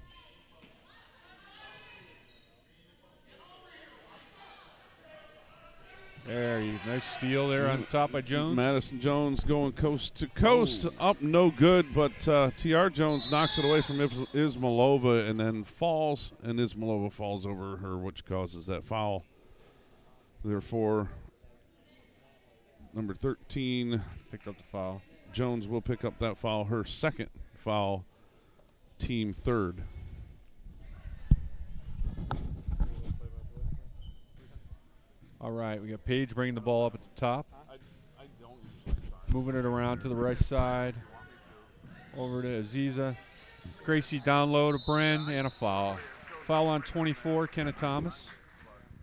Nice steal there on top by Jones. Madison Jones going coast to coast. Up no good, but T.R. Jones knocks it away from Ismailova and then falls, and Ismailova falls over her, which causes that foul. Therefore, number 13 picked up the foul. Jones will pick up that foul, her second foul, team third. All right, we got Paige bringing the ball up at the top. Moving it around to the right side. Over to Aziza. Gracie down low to Bren, and a foul. Foul on 24, Kenna Thomas.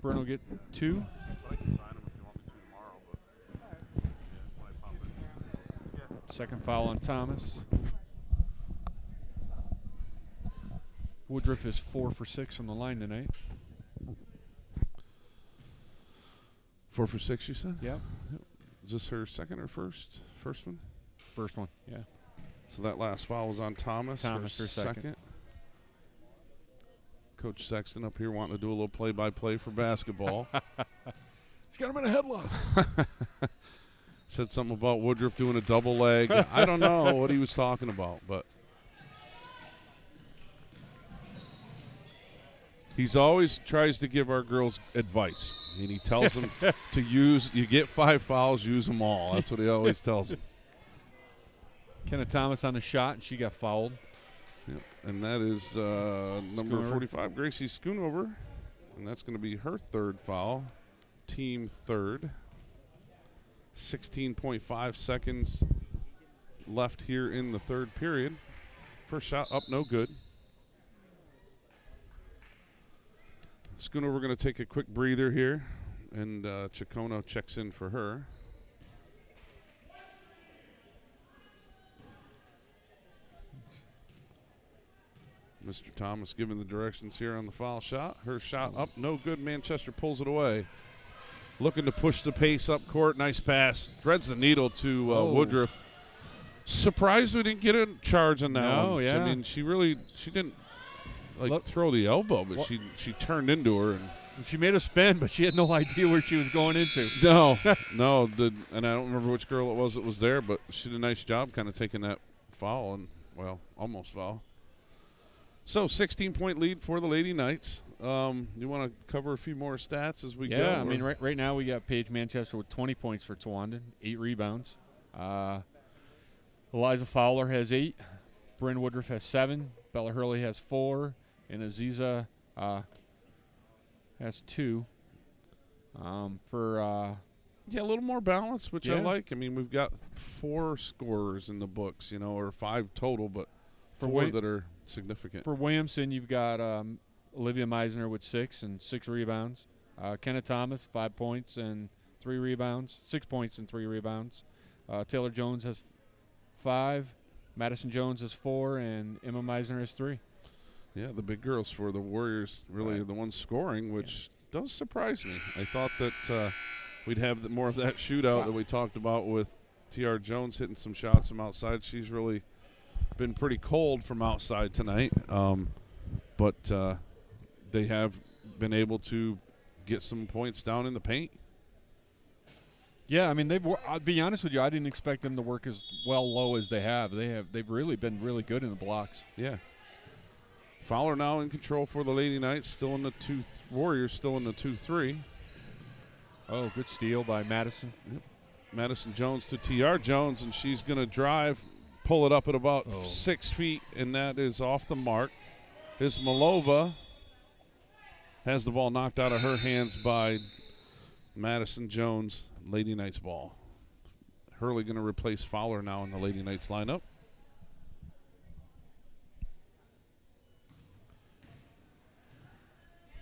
Bren will get 2. Second foul on Thomas. Woodruff is 4 for 6 from the line tonight. 4 for 6, you said? Yep. Is this her second or first? First one? First one, yeah. So that last foul was on Thomas. Thomas, her second. Coach Sexton up here wanting to do a little play-by-play for basketball. He's got him in a headlock. Said something about Woodruff doing a double leg. I don't know what he was talking about, but he's always tries to give our girls advice, and he tells them to you get 5 fouls, use them all. That's what he always tells them. Kenna Thomas on the shot, and she got fouled. Yep. And that is number 45, Gracie Schoonover, and that's going to be her third foul, team third. 16.5 seconds left here in the third period. First shot up, no good. Schoonover going to take a quick breather here, and Chicono checks in for her. Mr. Thomas giving the directions here on the foul shot. Her shot up, no good. Manchester pulls it away. Looking to push the pace up court. Nice pass. Threads the needle to Woodruff. Surprised we didn't get a charge on that one. Yeah. I mean, she didn't throw the elbow, but she turned into her. And she made a spin, but she had no idea where she was going into. No. And I don't remember which girl it was that was there, but she did a nice job kind of taking that foul and, almost foul. So 16-point lead for the Lady Knights. You want to cover a few more stats as we go? Yeah, I mean, right now we got Paige Manchester with 20 points for Towanda, 8 rebounds. Eliza Fowler has 8. Bryn Woodruff has 7. Bella Hurley has 4. And Aziza has 2. A little more balance, which I like. I mean, we've got 4 scorers in the books, or 5 total, but 4 that are significant. For Williamson, you've got Olivia Meisner with 6 and 6 rebounds. Kenna Thomas, 5 points and 3 rebounds. 6 points and 3 rebounds. Taylor Jones has 5. Madison Jones has 4, and Emma Meisner has 3. Yeah, the big girls for the Warriors really are the ones scoring, which does surprise me. I thought that we'd have more of that shootout that we talked about with T.R. Jones hitting some shots from outside. She's really been pretty cold from outside tonight, but they have been able to get some points down in the paint. Yeah, I mean, I'll be honest with you, I didn't expect them to work as well low as they have. They've really been really good in the blocks. Yeah. Fowler now in control for the Lady Knights, still in the Warriors still in the 2-3. Oh, good steal by Madison. Yep. Madison Jones to T.R. Jones, and she's going to drive, pull it up at about 6 feet, and that is off the mark. Ismailova has the ball knocked out of her hands by Madison Jones. Lady Knights ball. Hurley going to replace Fowler now in the Lady Knights lineup.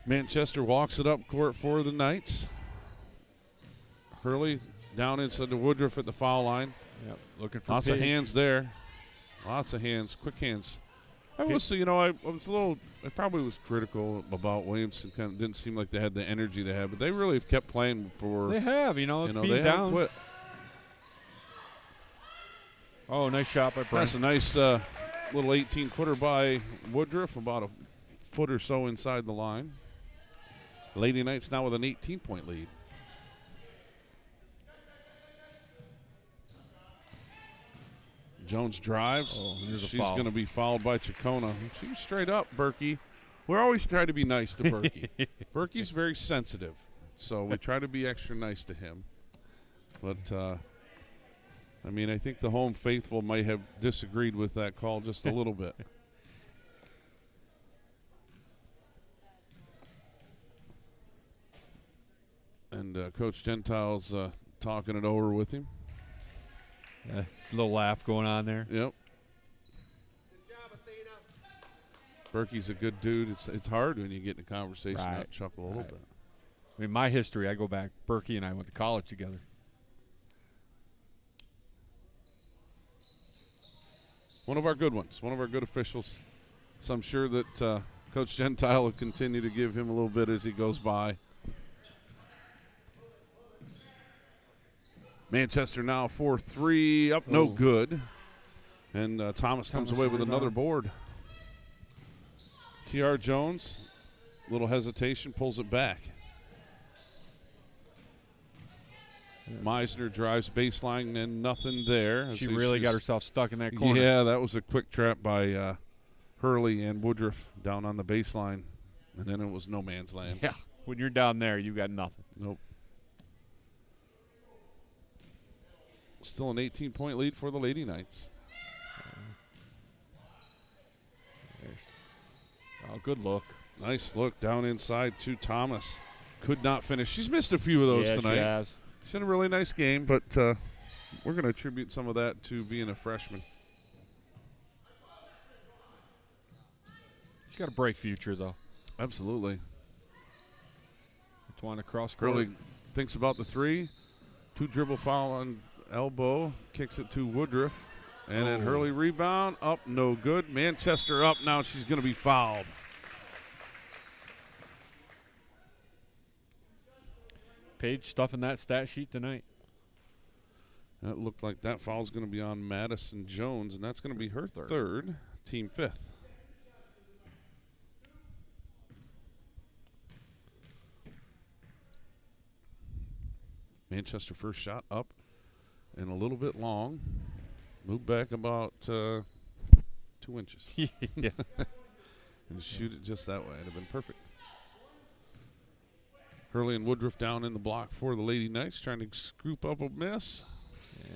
Manchester walks it up court for the Knights. Hurley down inside the Woodruff at the foul line. Yep, looking for lots Page. of hands there. Lots of hands, quick hands. I was, I was a little. I probably was critical about Williamson. Kind of didn't seem like they had the energy they had, but they really have kept playing for. They have, being they down. Haven't quit. Oh, nice shot by Brent. That's a nice little 18-footer by Woodruff, about a foot or so inside the line. Lady Knights now with an 18-point lead. Jones drives. Oh, she's going to be fouled by Chacona. She was straight up, Berkey. We're always trying to be nice to Berkey. Berkey's very sensitive, so we try to be extra nice to him. But, I mean, I think the home faithful might have disagreed with that call just a little bit. And Coach Gentile's talking it over with him. Little laugh going on there. Yep. Good job, Athena. Berkey's a good dude. It's hard when you get in a conversation Right. not chuckle a little bit. I mean, my history, I go back. Berkey and I went to college together. One of our good ones. One of our good officials. So I'm sure that Coach Gentile will continue to give him a little bit as he goes by. Manchester now 4-3 up, no good. And Thomas comes away with another board. T.R. Jones, little hesitation, pulls it back. Meisner drives baseline and nothing there. She really got herself stuck in that corner. Yeah, that was a quick trap by Hurley and Woodruff down on the baseline. And then it was no man's land. Yeah, when you're down there, you got nothing. Nope. Still an 18-point lead for the Lady Knights. Oh, good look. Nice look down inside to Thomas. Could not finish. She's missed a few of those tonight. She has. She's had a really nice game, but we're going to attribute some of that to being a freshman. She's got a bright future, though. Absolutely. Twan across court. Hurley thinks about the three. 2 dribble foul on elbow, kicks it to Woodruff, and then Hurley rebound, up, no good. Manchester up, now she's going to be fouled. Page stuffing that stat sheet tonight. That looked like that foul's going to be on Madison Jones, and that's going to be her third, team 5th. Manchester first shot up. And a little bit long. Move back about 2 inches. Yeah. And shoot it just that way. It'd have been perfect. Hurley and Woodruff down in the block for the Lady Knights, trying to scoop up a miss.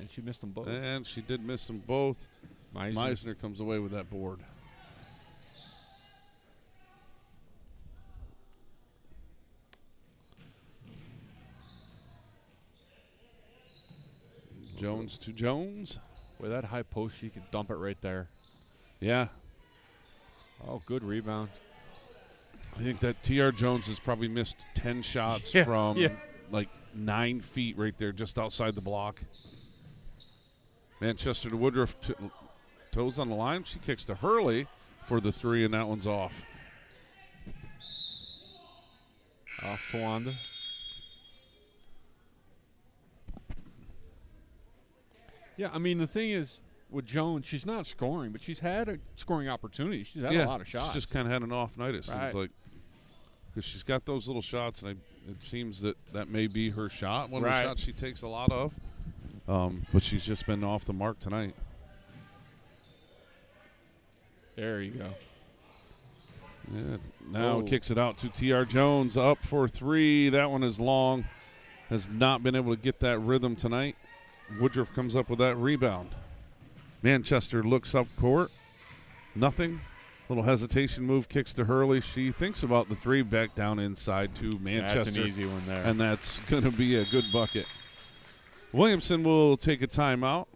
And she missed them both. And she did miss them both. Meisner comes away with that board. Jones to Jones. With that high post, she could dump it right there. Yeah. Oh, good rebound. I think that T.R. Jones has probably missed 10 shots from like 9 feet right there, just outside the block. Manchester to Woodruff, toes on the line. She kicks to Hurley for the 3, and that one's off. Off Tawanda. Yeah, I mean, the thing is, with Jones, she's not scoring, but she's had a scoring opportunity. She's had a lot of shots. She's just kind of had an off night, it seems Right. like. Because she's got those little shots, and it seems that may be her shot. One of the shots she takes a lot of. But she's just been off the mark tonight. There you go. Yeah. Now kicks it out to T.R. Jones, up for three. That one is long. Has not been able to get that rhythm tonight. Woodruff comes up with that rebound. Manchester looks up court. Nothing. Little hesitation move, kicks to Hurley. She thinks about the three, back down inside to Manchester. That's an easy one there. And that's going to be a good bucket. Williamson will take a timeout.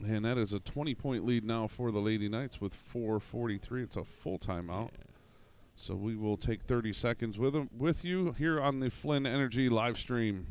And that is a 20-point lead now for the Lady Knights with 4:43. It's a full timeout. Yeah. So we will take 30 seconds with you here on the Flynn Energy live stream.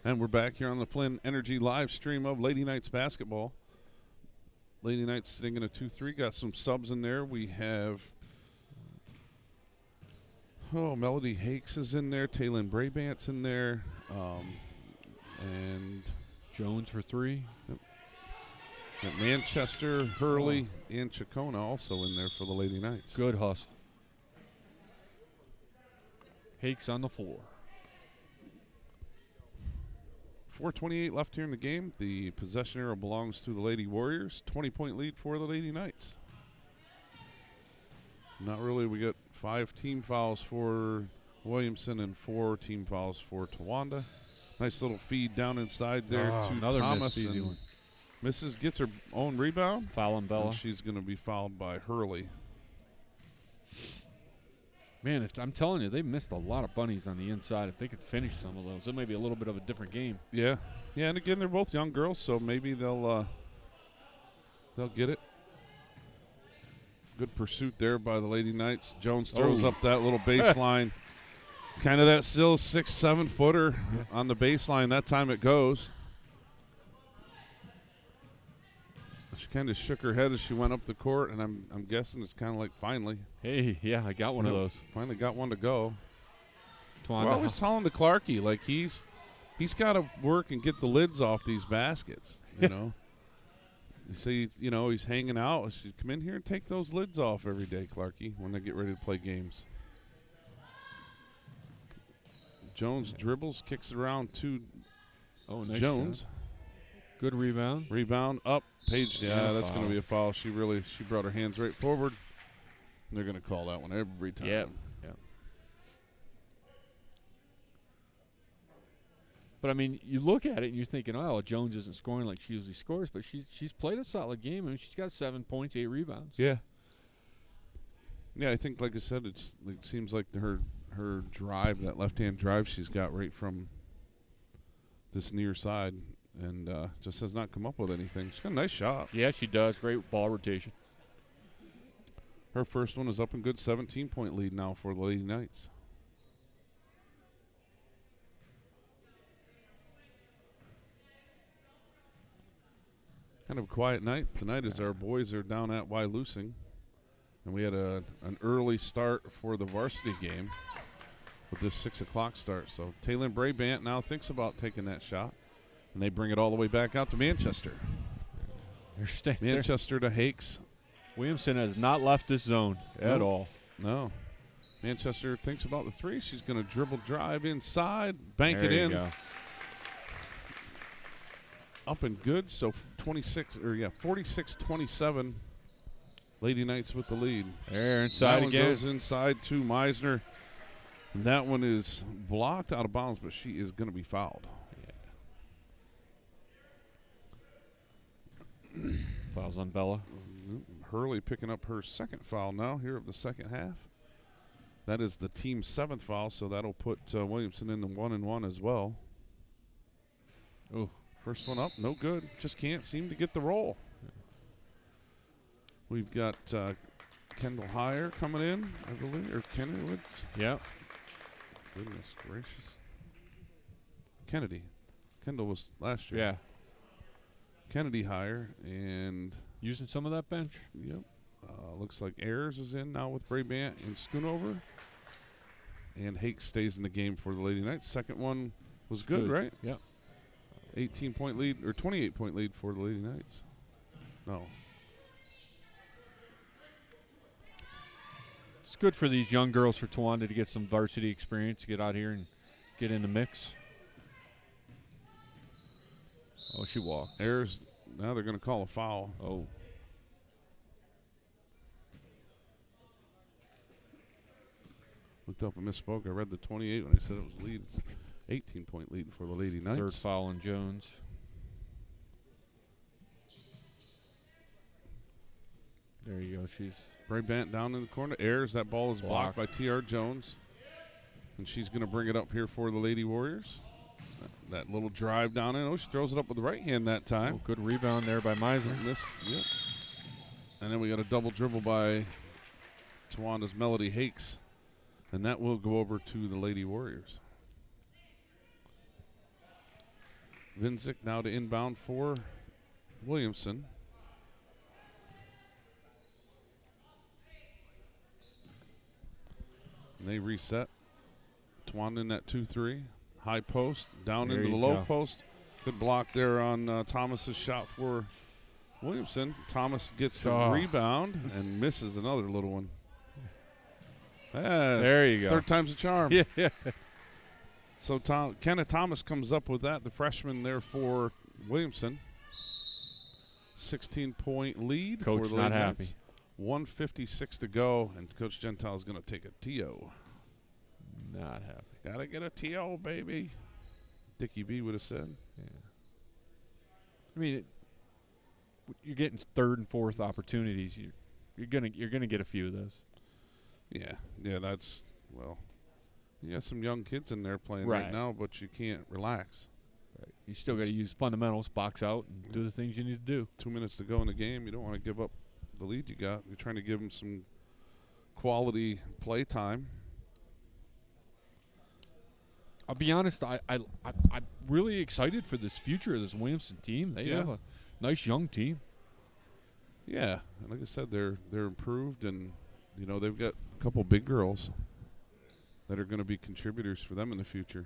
And we're back here on the Flynn Energy live stream of Lady Knights basketball. Lady Knights sitting in a 2-3. Got some subs in there. We have Melody Hakes is in there. Taylin Brabant's in there. And Jones for three. Yep. Got Manchester, Hurley, and Chacona also in there for the Lady Knights. Good hustle. Hakes on the floor. 4:28 left here in the game. The possession arrow belongs to the Lady Warriors. 20-point lead for the Lady Knights. Not really. We got 5 team fouls for Williamson and 4 team fouls for Tawanda. Nice little feed down inside there to another Thomas. Miss, easy one. Mrs. gets her own rebound. Fouling Bella. And she's going to be fouled by Hurley. Man, I'm telling you, they missed a lot of bunnies on the inside. If they could finish some of those, it may be a little bit of a different game. Yeah. Yeah, and again, they're both young girls, so maybe they'll get it. Good pursuit there by the Lady Knights. Jones throws up that little baseline. Kind of that still 6-7 footer on the baseline. That time it goes. She kind of shook her head as she went up the court, and I'm guessing it's kind of like finally. Hey, yeah, I got one of those. Finally got one to go. Tawanda. We're always telling the Clarkie, like he's got to work and get the lids off these baskets. You know, you see, he's hanging out. I said, come in here and take those lids off every day, Clarkie, when they get ready to play games. Jones dribbles, kicks it around to nice Jones. Shot. Good rebound. Rebound up. Page, that's going to be a foul. She brought her hands right forward. They're going to call that one every time. Yeah. But, I mean, you look at it and you're thinking, oh, Jones isn't scoring like she usually scores, but she's played a solid game. I mean, she's got 7 points, 8 rebounds. Yeah. Yeah, I think, like I said, it seems like her drive, that left-hand drive she's got right from this near side, and just has not come up with anything. She's got a nice shot. Yeah, she does. Great ball rotation. Her first one is up in good 17-point lead now for the Lady Knights. Kind of a quiet night tonight as our boys are down at Wyalusing. And we had an early start for the varsity game with this 6 o'clock start. So Taylin Brabant now thinks about taking that shot. And they bring it all the way back out to Manchester. Manchester to Hakes. Williamson has not left this zone at all. No. Manchester thinks about the three. She's going to dribble drive inside, bank it in. Go. Up and good. So 46-27. Lady Knights with the lead. There inside that again. One goes inside to Meisner. And that one is blocked out of bounds, but she is going to be fouled. Yeah. Fouls on Bella. Hurley picking up her second foul now here of the second half. That is the team's 7th foul, so that'll put Williamson in the 1-1 as well. Oh, first one up, no good. Just can't seem to get the roll. We've got Kendall Heyer coming in, I believe, or Kennedy. Yep. Goodness gracious. Kennedy. Kendall was last year. Yeah. Kennedy Heyer and using some of that bench. Yep. Looks like Ayers is in now with Brabant and Schoonover. And Hake stays in the game for the Lady Knights. Second one was good, right? Yep. 18-point lead, or 28-point lead for the Lady Knights. No. It's good for these young girls for Towanda to get some varsity experience, get out here and get in the mix. Oh, she walked. Ayers, now they're going to call a foul. Oh. Looked up and misspoke. I read the 28 when I said it was lead. It's 18-point lead for the Lady Knights. Third foul on Jones. There you go. She's Brabant down in the corner. Ayers, that ball is blocked by T.R. Jones. And she's going to bring it up here for the Lady Warriors. That little drive down in. Oh, she throws it up with the right hand that time. Oh, good rebound there by Meisner. Yep. And then we got a double dribble by Tawanda's Melody Hakes. And that will go over to the Lady Warriors. Vinzik now to inbound for Williamson. And they reset. Towanda in that 2-3. High post, down into the low post. Good block there on Thomas's shot for Williamson. Thomas gets the rebound and misses another little one. There you go. Third time's a charm. Yeah. So Kenneth Thomas comes up with that, the freshman there for Williamson. 16-point lead. Coach for the not Lady happy. Knights. 1:56 to go, and Coach Gentile is going to take a TO. Not happy. Gotta get a TO, baby. Dickie B would have said. Yeah. I mean, you're getting third and fourth opportunities. You're gonna get a few of those. Yeah, that's, well, you got some young kids in there playing right now, but you can't relax. Right. You still got to use fundamentals, box out, and do the things you need to do. 2 minutes to go in the game. You don't want to give up the lead you got. You're trying to give them some quality play time. I'll be honest, I'm really excited for this future of this Williamson team. They have a nice young team. Yeah, and like I said, they're improved, and you know they've got a couple big girls that are going to be contributors for them in the future.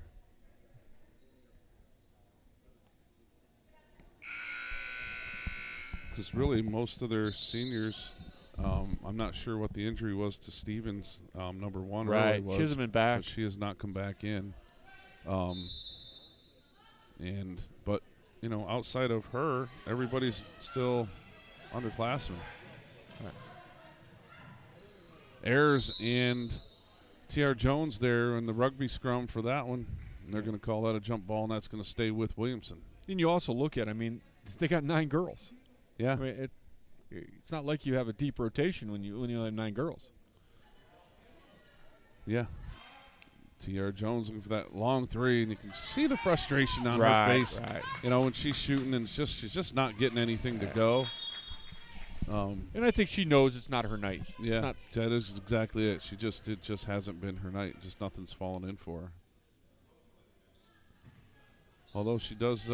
Because really, most of their seniors, I'm not sure what the injury was to Stevens, number one. Right, really was, she hasn't been back. But she has not come back in. But you know, outside of her, everybody's still underclassmen. Right. Ayers and T.R. Jones there in the rugby scrum for that one. And they're going to call that a jump ball, and that's going to stay with Williamson. And you also look at, I mean, they got 9 girls. Yeah. I mean, it's not like you have a deep rotation when you have 9 girls. Yeah. T.R. Jones looking for that long three, and you can see the frustration on her face. Right. You know, when she's shooting, and she's just not getting anything to go. And I think she knows it's not her night. That is exactly it. It just hasn't been her night. Just nothing's fallen in for her. Although she does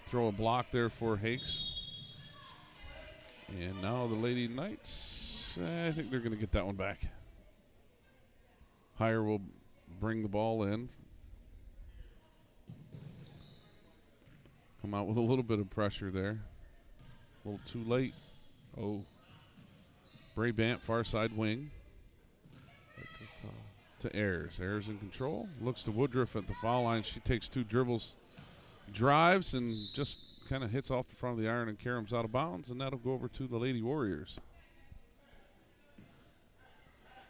throw a block there for Hakes. And now the Lady Knights, I think they're going to get that one back. Heyer will bring the ball in. Come out with a little bit of pressure there. A little too late. Oh. Brabant, far side wing. To Ayers. Ayers in control. Looks to Woodruff at the foul line. She takes 2 dribbles. Drives and just kind of hits off the front of the iron and caroms out of bounds, and that'll go over to the Lady Warriors.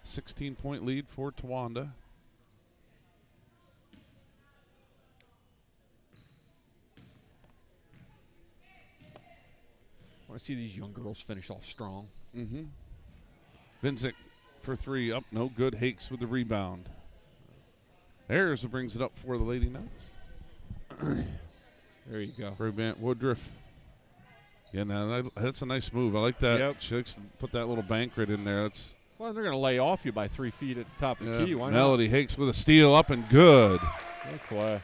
16-point lead for Towanda. I want to see these young girls finish off strong. Mm-hmm. Vincic for three, up, no good. Hakes with the rebound. Ayers brings it up for the Lady Knights. There you go. Brabant Woodruff. Yeah, now that's a nice move. I like that. Yep. She likes to put that little banquet in there. That's Well, they're going to lay off you by 3 feet at the top of the key. Why Melody Hakes with a steal, up and good. Good play.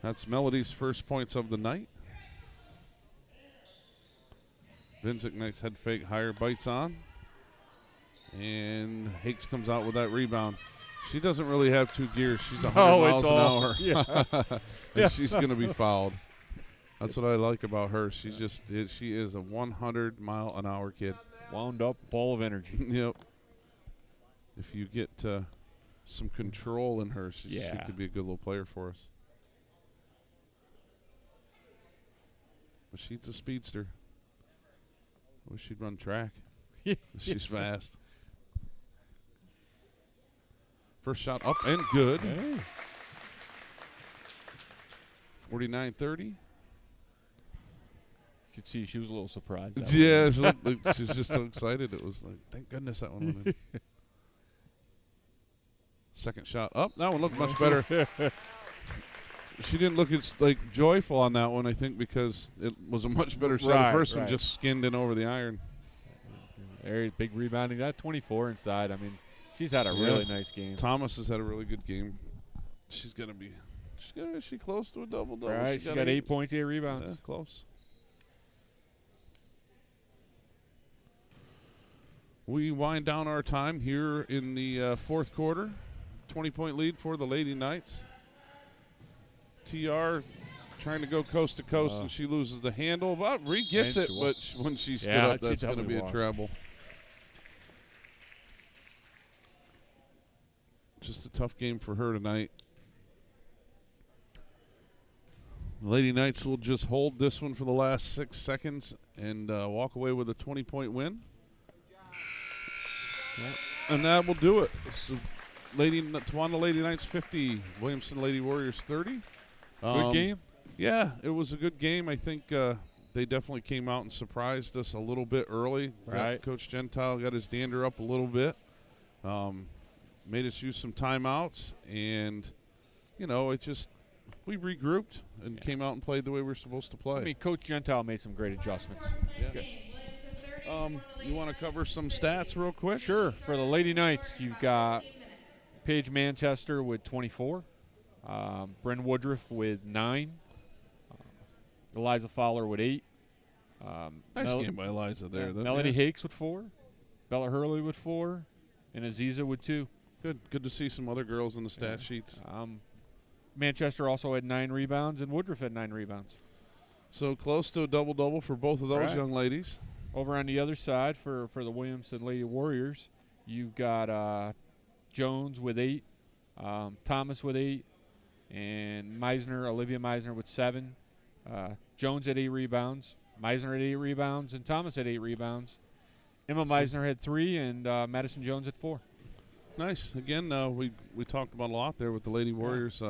That's Melody's first points of the night. Vincic, nice head fake, higher, bites on. And Hakes comes out with that rebound. She doesn't really have two gears. She's 100 miles an hour. Yeah. And she's going to be fouled. That's what I like about her. She's she is a 100-mile-an-hour kid. Wound up ball of energy. Yep. If you get some control in her, she could be a good little player for us. But she's a speedster. I wish she'd run track. She's fast. First shot up and good. Hey. 49-30. You could see she was a little surprised. Yeah, she was just so excited. It was like, thank goodness that one went in. Second shot up. That one looked much better. She didn't look as joyful on that one, I think, because it was a much better shot. The first one just skinned in over the iron. Very big rebounding. That 24 inside. I mean, she's had a really nice game. Thomas has had a really good game. She's going to be is she close to a double-double? Right, she got 8 points, 8 rebounds. Yeah, close. We wind down our time here in the fourth quarter. 20-point lead for the Lady Knights. TR trying to go coast to coast, and she loses the handle. But re-gets it, but when she stood up, that's going to be a treble. Just a tough game for her tonight. Lady Knights will just hold this one for the last 6 seconds and walk away with a 20-point win. Yep. And that will do it. So Towanda Lady Knights 50, Williamson Lady Warriors 30. Good game? Yeah, it was a good game. I think they definitely came out and surprised us a little bit early. Right. Coach Gentile got his dander up a little bit. Made us use some timeouts, and, we regrouped and came out and played the way we were supposed to play. I mean, Coach Gentile made some great adjustments. Yeah. You want to cover some stats real quick? Sure. For the Lady Knights, you've got Paige Manchester with 24, Bryn Woodruff with 9, Eliza Fowler with 8. Nice game by Eliza there. Melody Hakes with 4, Bella Hurley with 4, and Aziza with 2. Good to see some other girls in the stat sheets. Manchester also had 9 rebounds, and Woodruff had 9 rebounds. So close to a double-double for both of those young ladies. Over on the other side for the Williamson Lady Warriors, you've got Jones with 8, Thomas with 8, and Olivia Meisner with 7. Jones had 8 rebounds, Meisner had 8 rebounds, and Thomas had 8 rebounds. Emma Meisner had 3, and Madison Jones had 4. Nice. Again, we talked about a lot there with the Lady Warriors.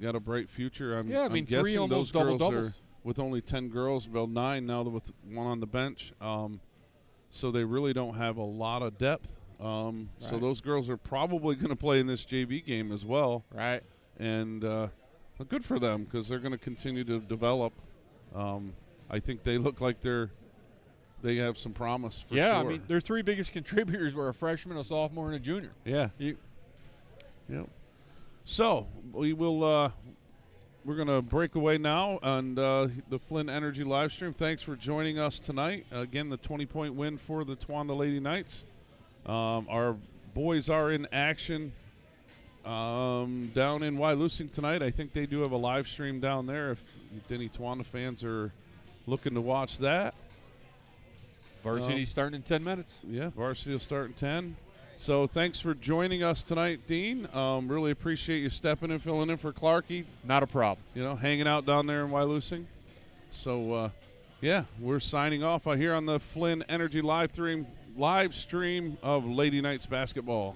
Got a bright future. I'm guessing 3 almost those girls double-doubles. with only 10 girls, about 9 now with one on the bench. So they really don't have a lot of depth. So those girls are probably going to play in this JV game as well. Right. And good for them because they're going to continue to develop. I think they look like they have some promise for sure. I mean, their 3 biggest contributors were a freshman, a sophomore, and a junior. Yeah. Yep. So we will. We're going to break away now on the Flynn Energy live stream. Thanks for joining us tonight. Again, the 20-point win for the Towanda Lady Knights. Our boys are in action down in Wyalusing tonight. I think they do have a live stream down there if any Towanda fans are looking to watch that. Varsity starting in 10 minutes. Yeah, Varsity will start in 10. So thanks for joining us tonight, Dean. Really appreciate you stepping and filling in for Clarkie. Not a problem. Hanging out down there in Wyalusing. So, we're signing off here on the Flynn Energy live stream of Lady Knights basketball.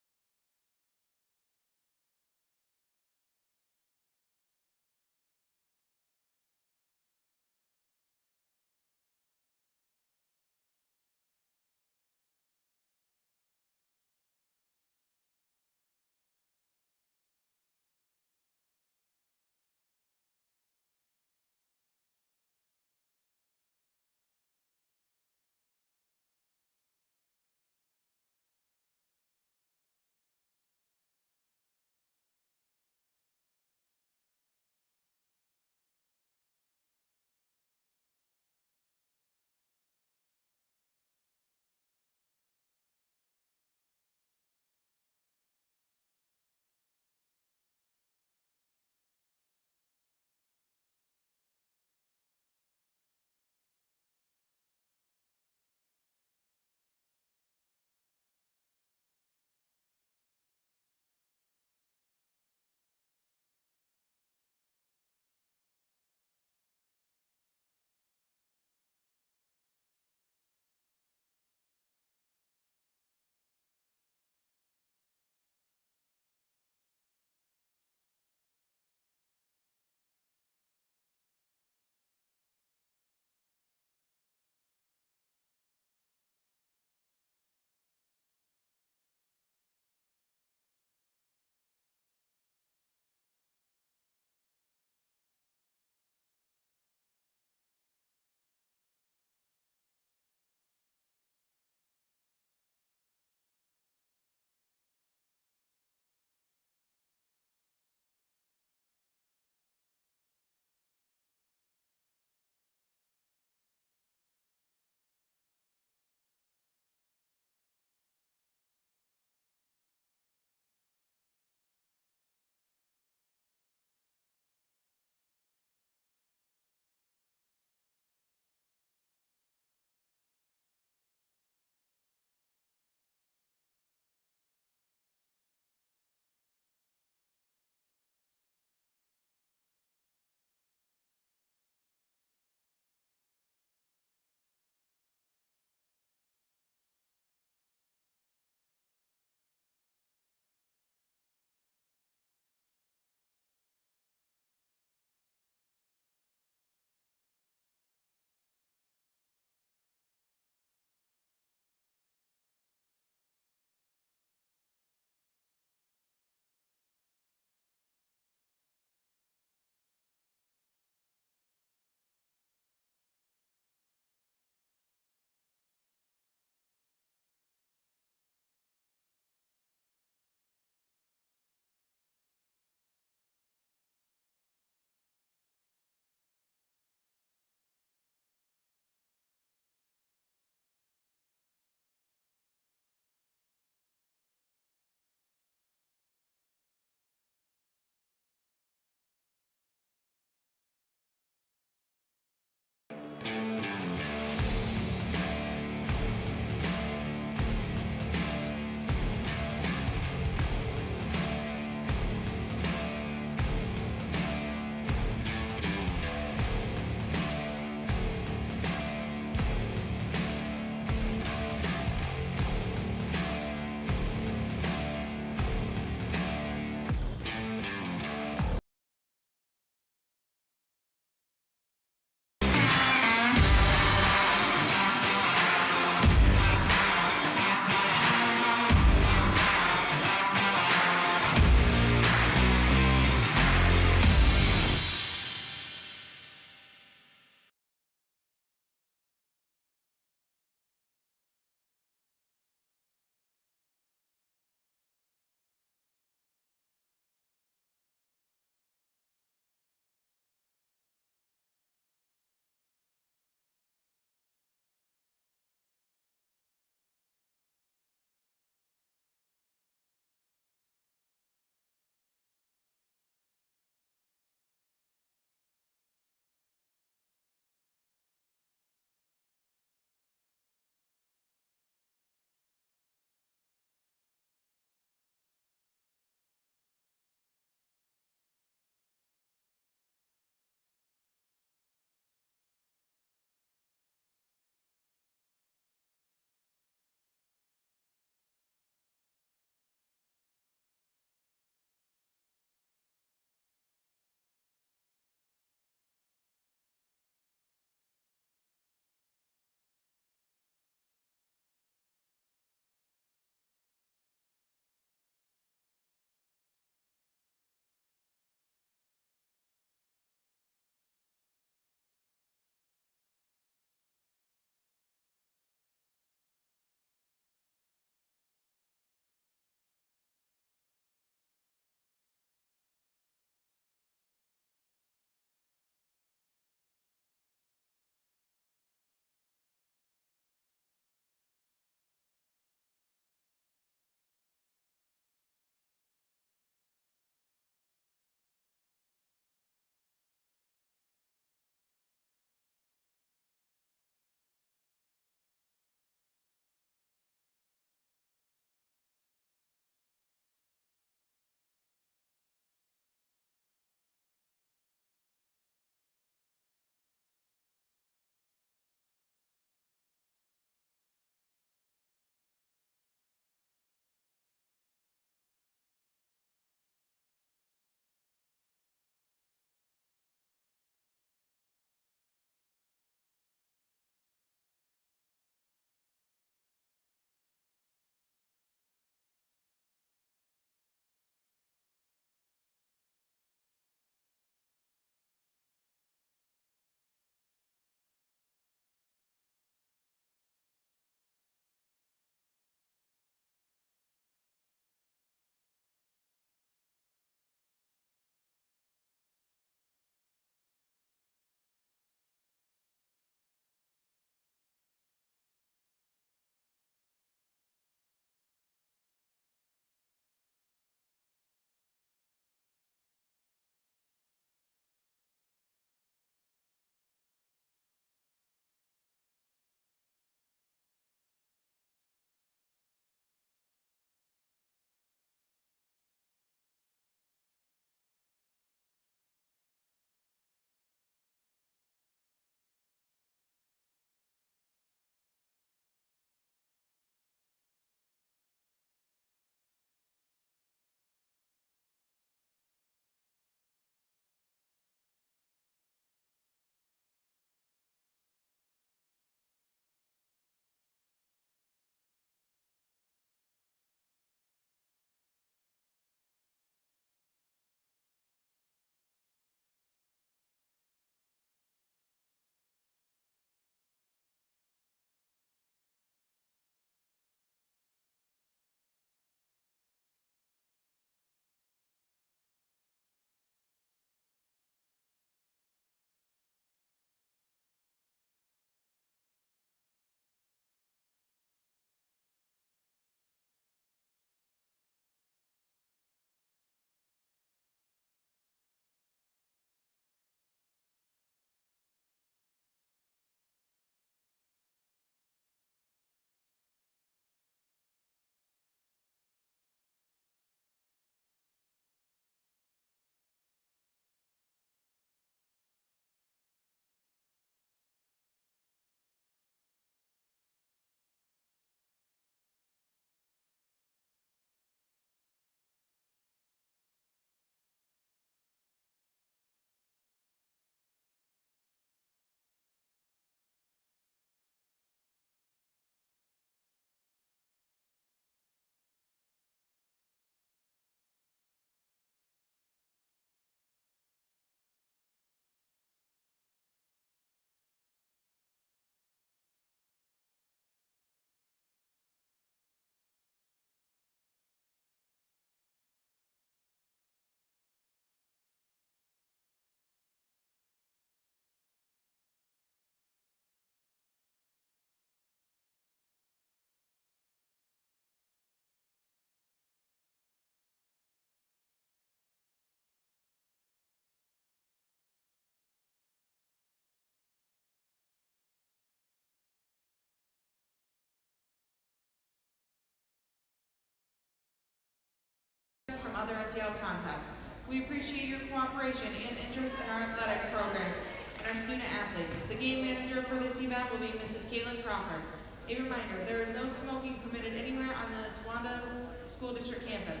other NTL contests. We appreciate your cooperation and interest in our athletic programs and our student athletes. The game manager for this event will be Mrs. Caitlin Crawford. A reminder, there is no smoking permitted anywhere on the Towanda School District campus.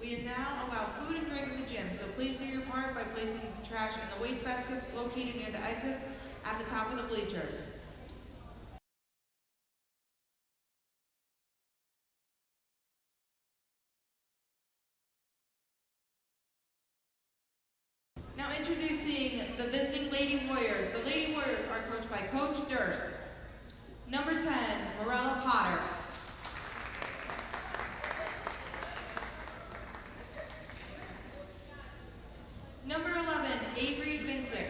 We now allow food and drink in the gym, so please do your part by placing trash in the waste baskets located near the exits at the top of the bleachers. Now introducing the visiting Lady Warriors. The Lady Warriors are coached by Coach Durst. Number 10, Morella Potter. Number 11, Avery Vincic.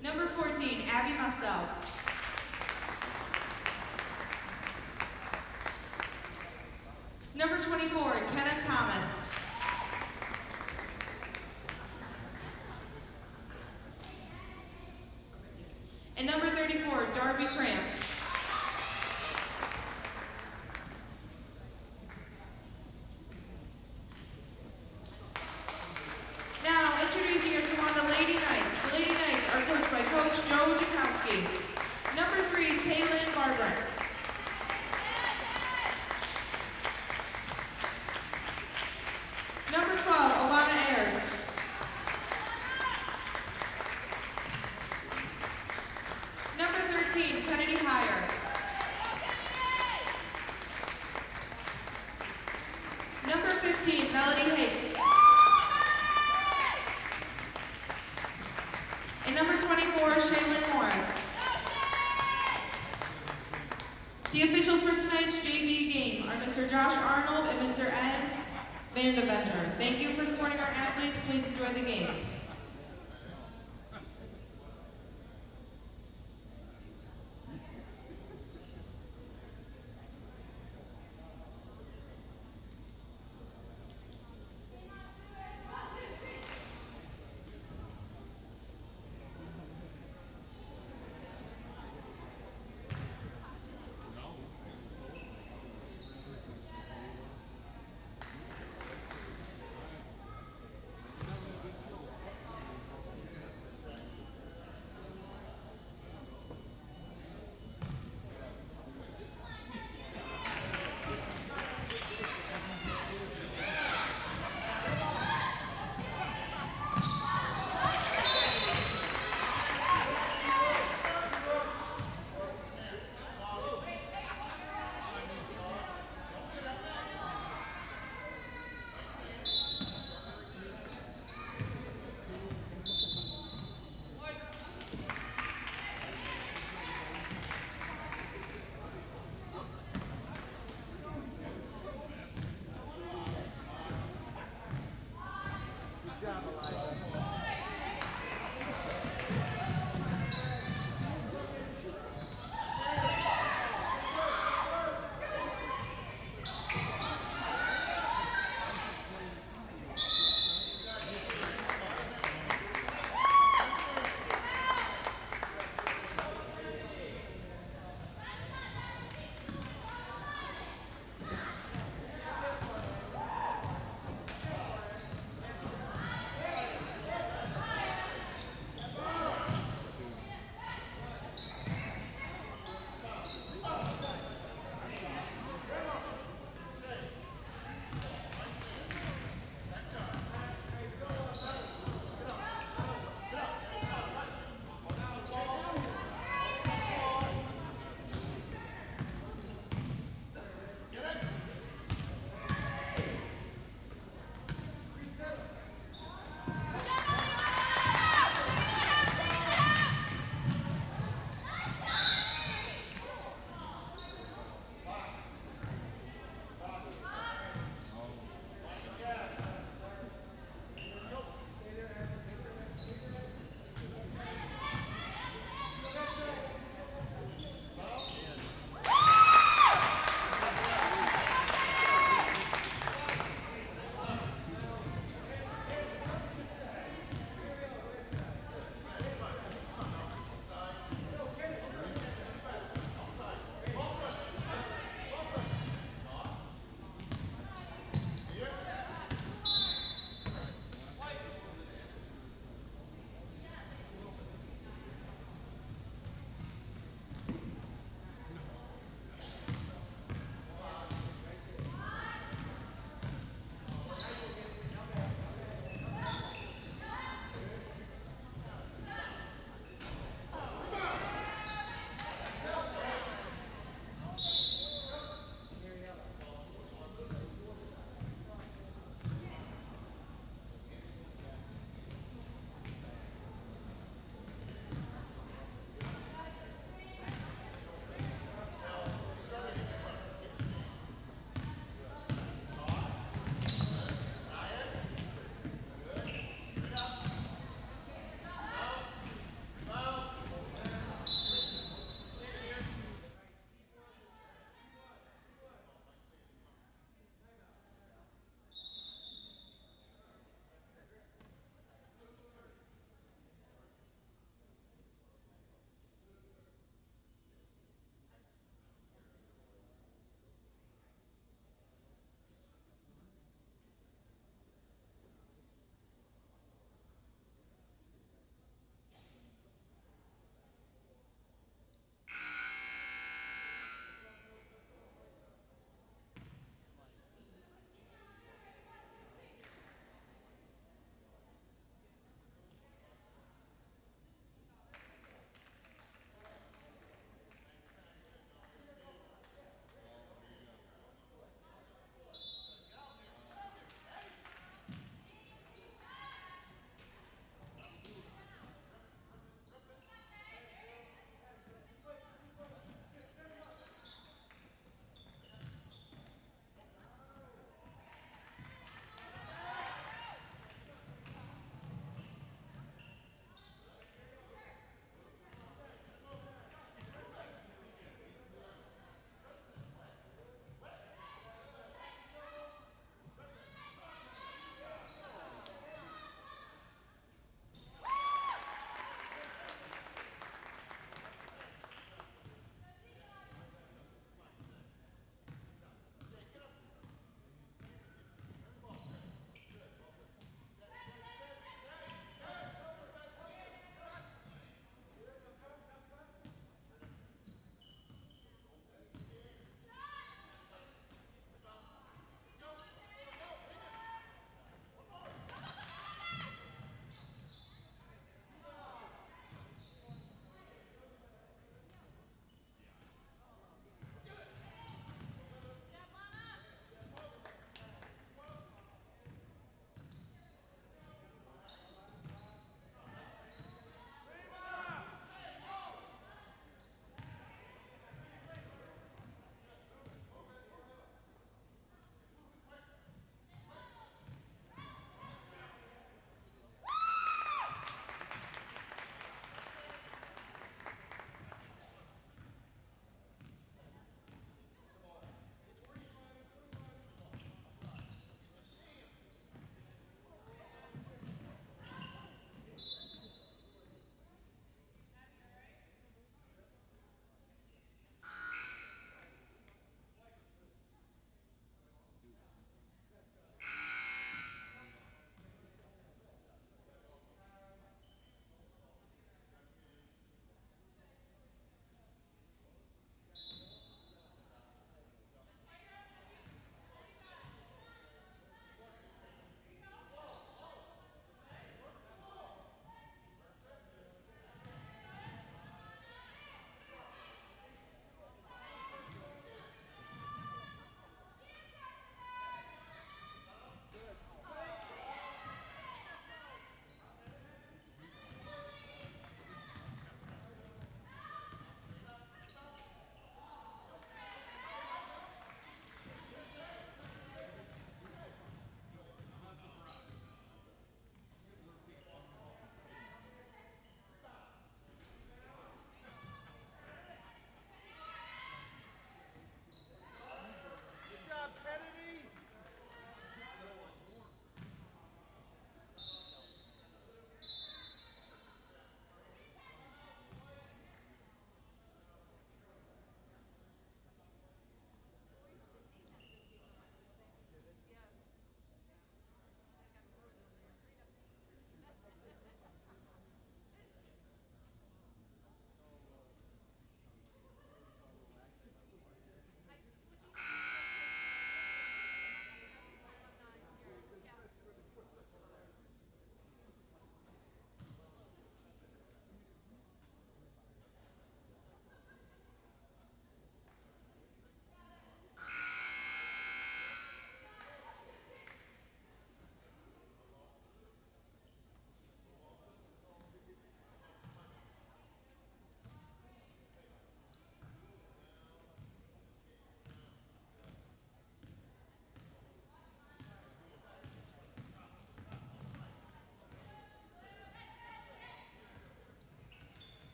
Number 14, Abby Mustel. Number 24, Kenna Thomas. And number 34, Darby Cramp. Now, introducing your Towanda Lady Knights. The Lady Knights are coached by Coach Joe Jakowski. Number 3, Taylin Barber. Number 12, Alana Ayers. Number 13, Kennedy Heyer. Number 15, Melody Hicks. And number 24, Shaylin Morris. The officials for tonight's JV game are Mr. Josh Arnold and Mr. N. Vandeventer. Thank you for supporting our athletes. Please enjoy the game.